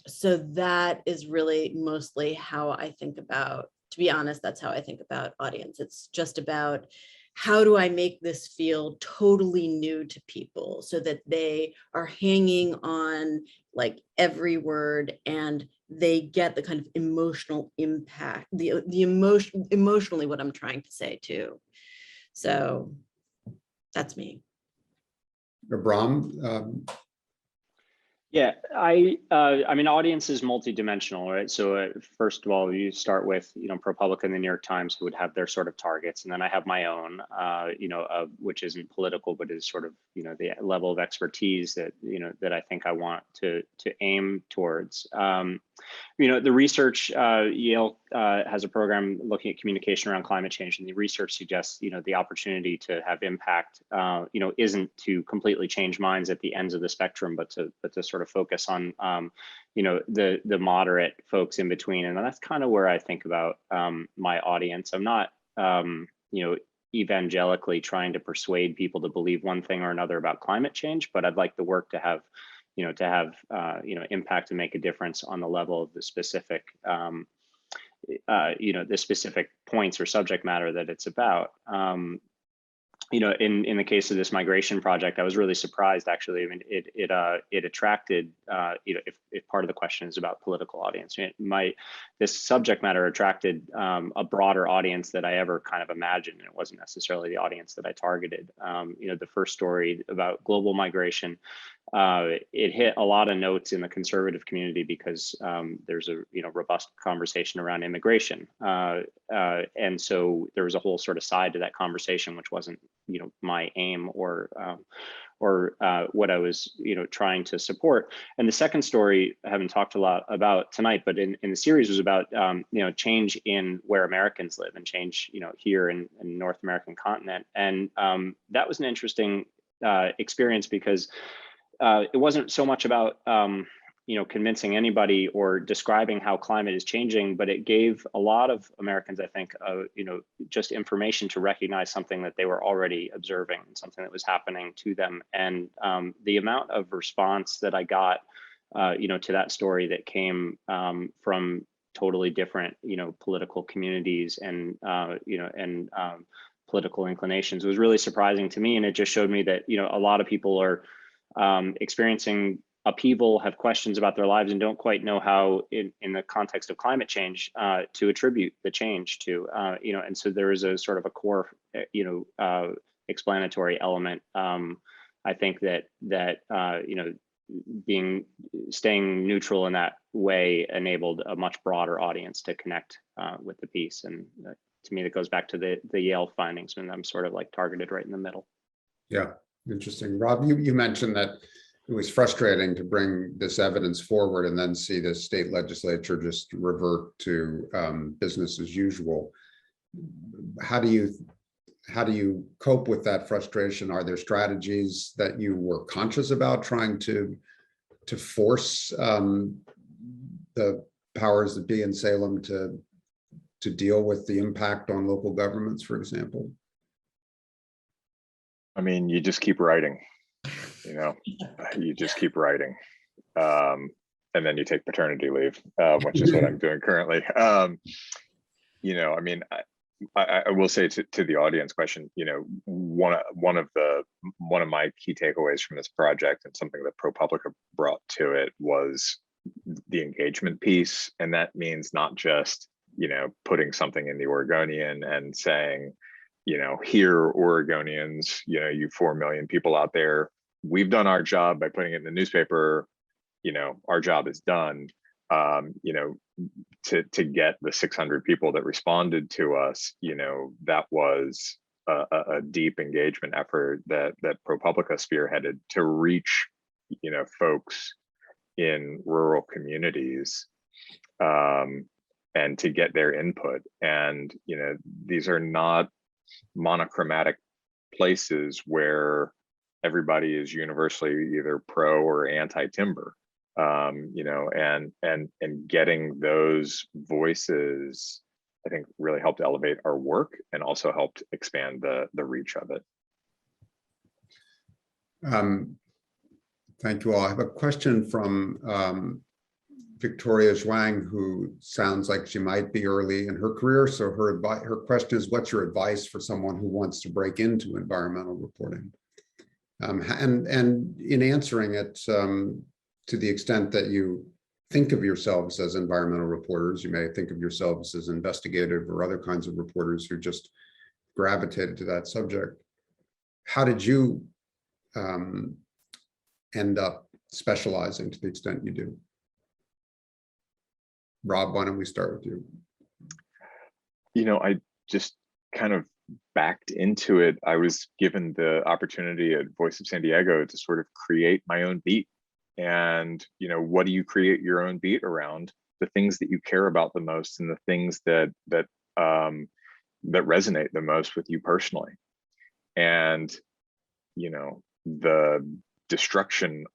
so that is really mostly how I think about, to be honest, that's how I think about audience. It's just about, how do I make this feel totally new to people so that they are hanging on like every word, and they get the kind of emotional impact, the emotionally what I'm trying to say too. So that's me. Brahm. Yeah, I mean, audience is multidimensional, right? So first of all, you start with, ProPublica and the New York Times, who would have their sort of targets. And then I have my own, which isn't political, but is sort of, the level of expertise that, that I think I want to aim towards. The research, Yale has a program looking at communication around climate change, and the research suggests, the opportunity to have impact, isn't to completely change minds at the ends of the spectrum, but to sort of focus on, the moderate folks in between. And that's kind of where I think about my audience. I'm not, evangelically trying to persuade people to believe one thing or another about climate change, but I'd like the work to have impact and make a difference on the level of the specific, the specific points or subject matter that it's about. In the case of this migration project, I was really surprised, actually. I mean, it attracted, if part of the question is about political audience, this subject matter attracted a broader audience that I ever kind of imagined, and it wasn't necessarily the audience that I targeted. The first story about global migration, it hit a lot of notes in the conservative community because there's a robust conversation around immigration, and so there was a whole sort of side to that conversation which wasn't my aim or what I was trying to support. And the second story I haven't talked a lot about tonight, but in the series was about change in where Americans live and change here in North American continent, and that was an interesting experience because it wasn't so much about convincing anybody or describing how climate is changing, but it gave a lot of Americans, I think, just information to recognize something that they were already observing, something that was happening to them. And the amount of response that I got, to that story that came from totally different, political communities and political inclinations was really surprising to me. And it just showed me that, a lot of people are experiencing upheaval, have questions about their lives, and don't quite know how, in the context of climate change, to attribute the change to, and so there is a sort of a core, explanatory element. I think that staying neutral in that way enabled a much broader audience to connect with the piece. And to me, that goes back to the Yale findings, and I'm sort of like targeted right in the middle. Yeah, interesting. Rob, you mentioned that it was frustrating to bring this evidence forward and then see the state legislature just revert to business as usual. How do you cope with that frustration? Are there strategies that you were conscious about trying to force the powers that be in Salem to deal with the impact on local governments, for example? I mean, you just keep writing. You just keep writing, and then you take paternity leave, which is what I'm doing currently. I mean, I will say to the audience question, one of my key takeaways from this project, and something that ProPublica brought to it, was the engagement piece. And that means not just putting something in the Oregonian and saying, here, Oregonians, you 4 million people out there, we've done our job by putting it in the newspaper, our job is done. To get the 600 people that responded to us, that was a deep engagement effort that ProPublica spearheaded to reach, folks in rural communities, and to get their input. And, these are not monochromatic places where everybody is universally either pro or anti-timber. And getting those voices, I think, really helped elevate our work and also helped expand the reach of it. Thank you all. I have a question from Victoria Zhuang, who sounds like she might be early in her career. So her question is, what's your advice for someone who wants to break into environmental reporting? And in answering it, to the extent that you think of yourselves as environmental reporters, you may think of yourselves as investigative or other kinds of reporters who just gravitated to that subject. How did you end up specializing to the extent you do? Rob, why don't we start with you? I just kind of backed into it. I was given the opportunity at Voice of San Diego to sort of create my own beat. And, what do you create your own beat around? The things that you care about the most, and the things that resonate the most with you personally. And, the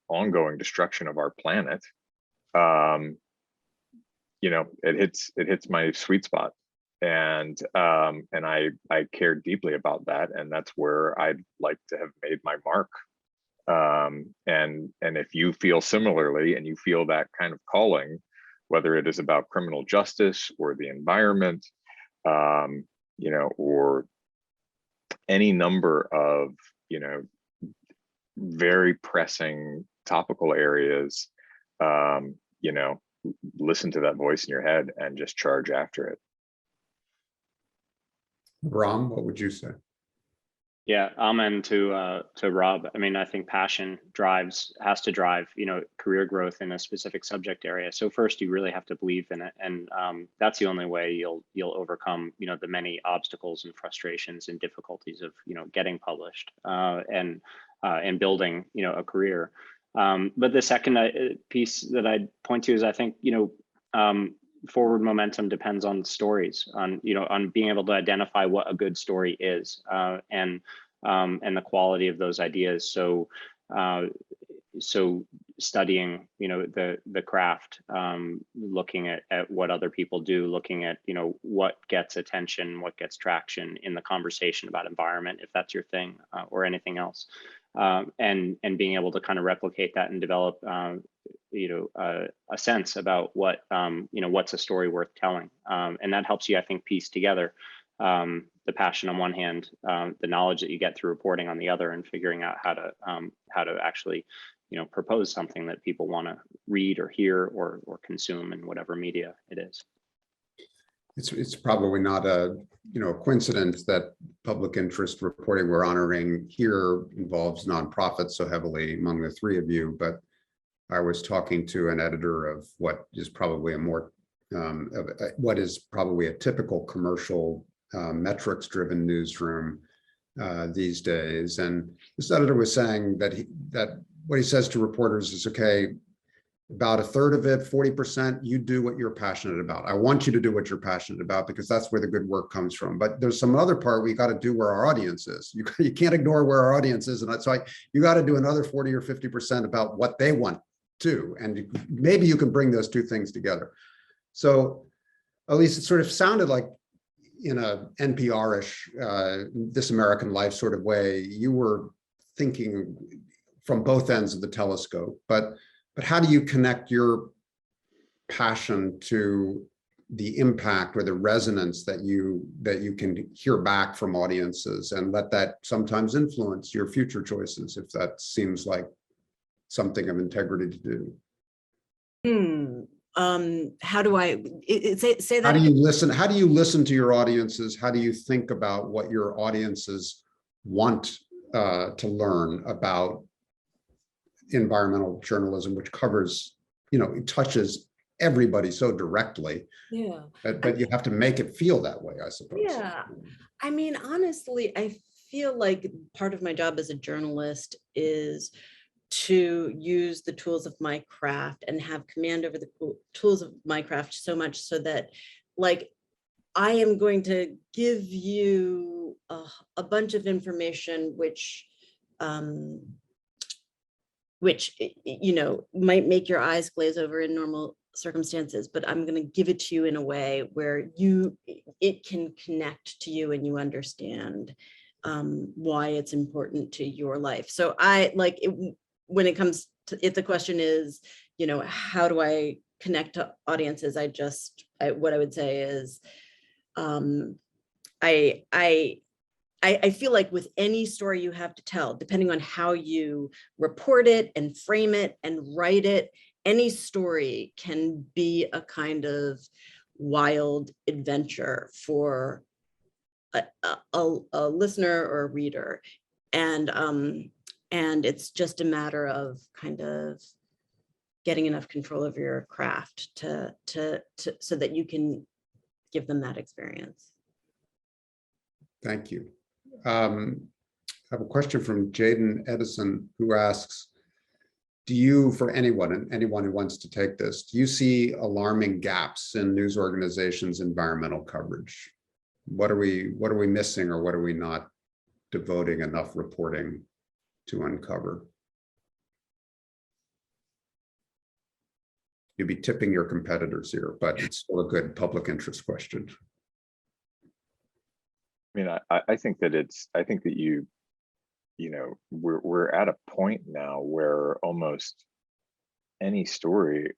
ongoing destruction of our planet, it hits my sweet spot. And I care deeply about that. And that's where I'd like to have made my mark. And if you feel similarly, and you feel that kind of calling, whether it is about criminal justice or the environment, or any number of, very pressing topical areas, listen to that voice in your head and just charge after it. Ram, what would you say? Yeah, amen to Rob. I mean, I think passion has to drive, career growth in a specific subject area. So first, you really have to believe in it, and that's the only way you'll overcome, the many obstacles and frustrations and difficulties of, getting published and building, a career. But the second piece that I'd point to is, I think, forward momentum depends on stories, on being able to identify what a good story is, and the quality of those ideas. So so studying, the craft, looking at what other people do, looking at, what gets attention, what gets traction in the conversation about environment, if that's your thing, or anything else, and being able to kind of replicate that and develop, a sense about what, what's a story worth telling, and that helps you, I think, piece together the passion on one hand, the knowledge that you get through reporting on the other, and figuring out how to actually, propose something that people want to read or hear or consume in whatever media it is. It's probably not a coincidence that public interest reporting we're honoring here involves nonprofits so heavily among the three of you. But I was talking to an editor of what is probably a typical commercial metrics-driven newsroom these days, and this editor was saying that what he says to reporters is, okay, about a third of it, 40%, you do what you're passionate about. I want you to do what you're passionate about because that's where the good work comes from. But there's some other part we got to do where our audience is. You can't ignore where our audience is, and that's why you got to do another 40 or 50% about what they want to, and maybe you can bring those two things together. So at least it sort of sounded like, in a NPR-ish, This American Life sort of way, you were thinking from both ends of the telescope. But how do you connect your passion to the impact or the resonance that you can hear back from audiences, and let that sometimes influence your future choices, if that seems like something of integrity to do? How do I say that? How do you listen? How do you listen to your audiences? How do you think about what your audiences want to learn about environmental journalism, which covers, it touches everybody so directly. Yeah. But you have to make it feel that way, I suppose. Yeah. I mean, honestly, I feel like part of my job as a journalist is to use the tools of my craft and have command over the tools of my craft so much so that, like, I am going to give you a bunch of information which might make your eyes glaze over in normal circumstances, but I'm going to give it to you in a way where it can connect to you and you understand why it's important to your life. So I like it. When it comes to if the question is, how do I connect to audiences? What I would say is, I feel like with any story you have to tell, depending on how you report it and frame it and write it, any story can be a kind of wild adventure for a listener or a reader. And it's just a matter of kind of getting enough control over your craft to so that you can give them that experience. Thank you. I have a question from Jaden Edison, who asks, do you, for anyone who wants to take this, do you see alarming gaps in news organizations' environmental coverage? What are we missing, or what are we not devoting enough reporting to uncover? You'd be tipping your competitors here, but it's still a good public interest question. I mean, I think that we're at a point now where almost any story,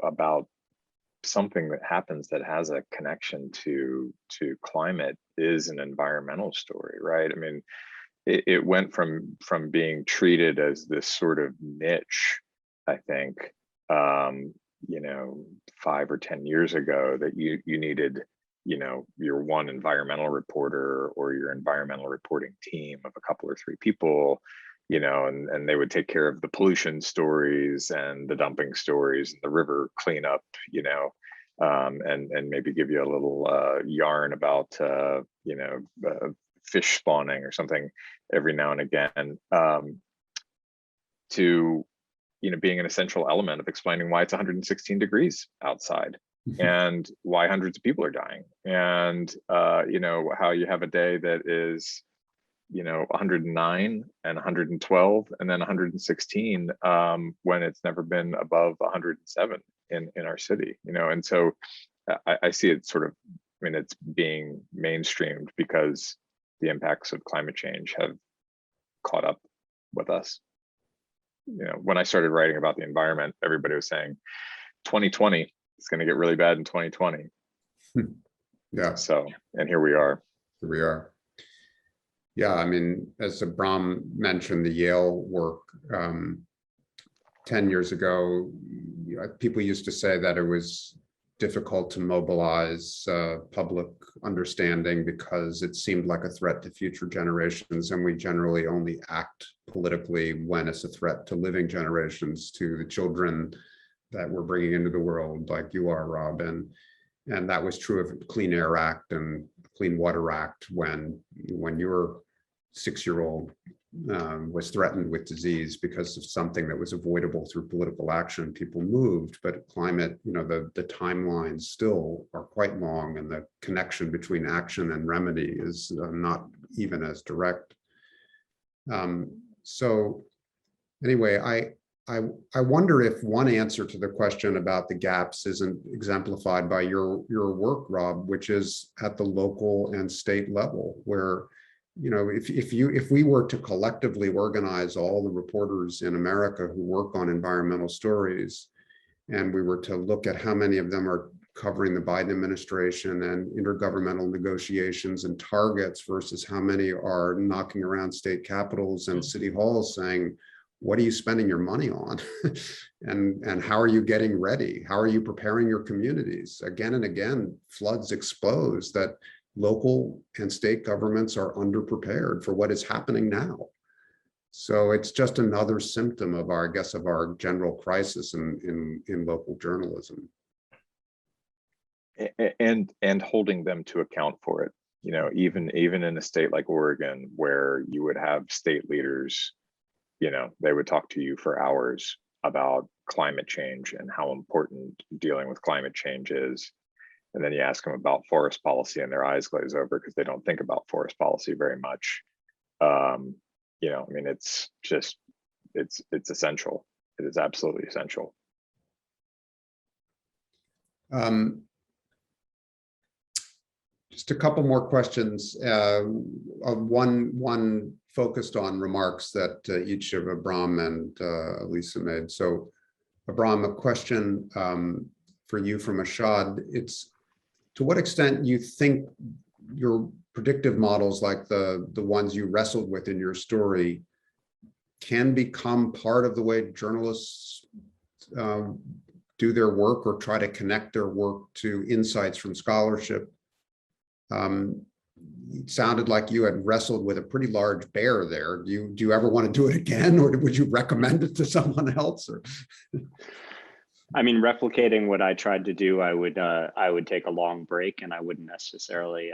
about something that happens that has a connection to climate is an environmental story, right? I mean, it went from being treated as this sort of niche, I think, 5 or 10 years ago, that you needed, your one environmental reporter or your environmental reporting team of a couple or three people, and they would take care of the pollution stories and the dumping stories and the river cleanup, and maybe give you a little yarn about, fish spawning or something every now and again, to being an essential element of explaining why it's 116 degrees outside and why hundreds of people are dying, and how you have a day that is 109 and 112 and then 116 when it's never been above 107 in our city, and so I see it sort of, it's being mainstreamed because the impacts of climate change have caught up with us. When I started writing about the environment, everybody was saying 2020, it's going to get really bad in 2020. Yeah. So, and here we are. Here we are. Yeah, as Abram mentioned, the Yale work 10 years ago, people used to say that it was difficult to mobilize public understanding because it seemed like a threat to future generations, and we generally only act politically when it's a threat to living generations, to the children that we're bringing into the world, like you are, Rob. And that was true of the Clean Air Act and Clean Water Act when your 6-year-old was threatened with disease because of something that was avoidable through political action. People moved, but climate, the timelines still are quite long, and the connection between action and remedy is not even as direct. So anyway, I wonder if one answer to the question about the gaps isn't exemplified by your work, Rob, which is at the local and state level, where if we were to collectively organize all the reporters in America who work on environmental stories, and we were to look at how many of them are covering the Biden administration and intergovernmental negotiations and targets versus how many are knocking around state capitals and city halls saying, what are you spending your money on? and how are you getting ready? How are you preparing your communities? Again and again, floods expose that local and state governments are underprepared for what is happening now. So it's just another symptom of our general crisis in local journalism. And holding them to account for it. Even in a state like Oregon, where you would have state leaders, they would talk to you for hours about climate change and how important dealing with climate change is. And then you ask them about forest policy and their eyes glaze over because they don't think about forest policy very much. It's just, it's essential. It is absolutely essential. Just a couple more questions. One focused on remarks that each of Abram and Elisa made. So Abram, a question for you from Ashad. It's, to what extent you think your predictive models, like the ones you wrestled with in your story, can become part of the way journalists do their work or try to connect their work to insights from scholarship? It sounded like you had wrestled with a pretty large bear there. Do you ever want to do it again, or would you recommend it to someone else? Or replicating what I tried to do, I would take a long break, and I wouldn't necessarily.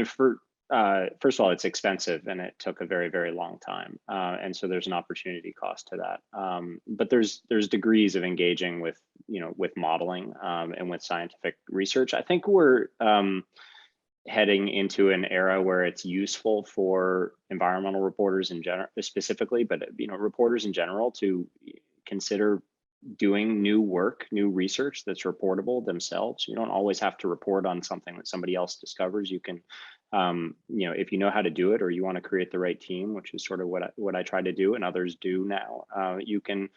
First of all, it's expensive, and it took a very, very long time, and so there's an opportunity cost to that. But there's degrees of engaging with modeling and with scientific research. I think we're heading into an era where it's useful for environmental reporters in general, specifically, but reporters in general, to consider doing new work, new research that's reportable themselves. You don't always have to report on something that somebody else discovers. You can, if you know how to do it, or you want to create the right team, which is sort of what I try to do, and others do now, you can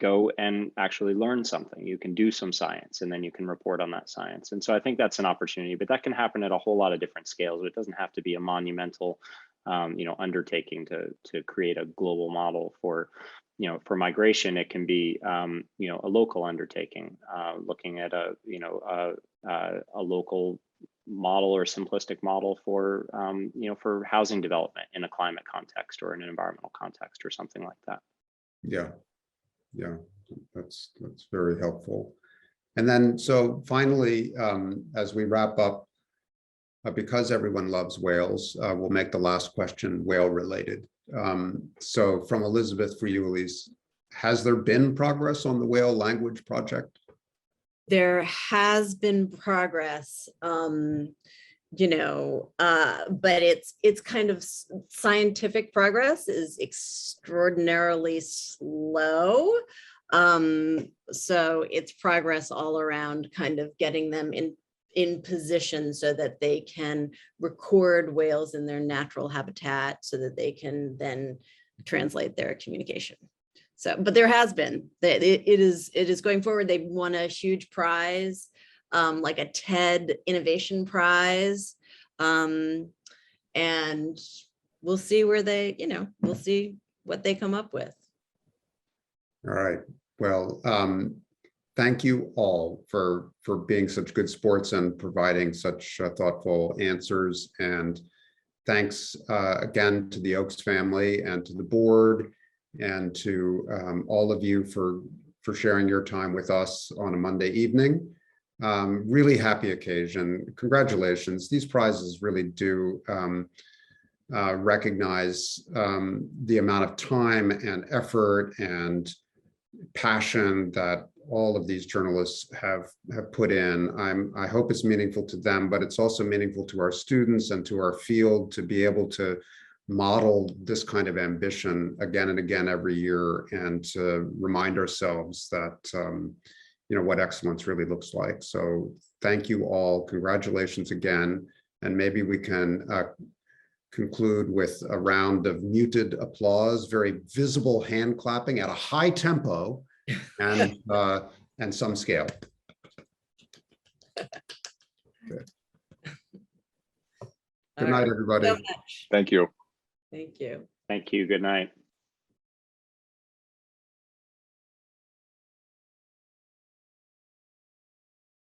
go and actually learn something. You can do some science, and then you can report on that science. And so I think that's an opportunity, but that can happen at a whole lot of different scales. It doesn't have to be a monumental, undertaking to create a global model for migration. It can be, a local undertaking, looking at a local model or simplistic model for, for housing development in a climate context or in an environmental context or something like that. Yeah, that's very helpful. And then, so finally, as we wrap up, because everyone loves whales, we'll make the last question whale related. So from Elizabeth, for you, Elise, has there been progress on the whale language project? There has been progress. but it's kind of scientific progress is extraordinarily slow. So it's progress all around kind of getting them in position so that they can record whales in their natural habitat so that they can then translate their communication. So, but there has been that it is going forward. They've won a huge prize, like a TED Innovation Prize. And we'll see where we'll see what they come up with. All right. Well, thank you all for being such good sports and providing such thoughtful answers. And thanks again to the Oakes family and to the board and to all of you for sharing your time with us on a Monday evening. Really happy occasion. Congratulations. These prizes really do recognize the amount of time and effort and passion that all of these journalists have put in. I hope it's meaningful to them, but it's also meaningful to our students and to our field to be able to model this kind of ambition again and again every year, and to remind ourselves that what excellence really looks like. So thank you all. Congratulations again. And maybe we can conclude with a round of muted applause, very visible hand clapping at a high tempo and some scale. Good. Good night, everybody. So much. Thank you. Thank you. Thank you. Good night.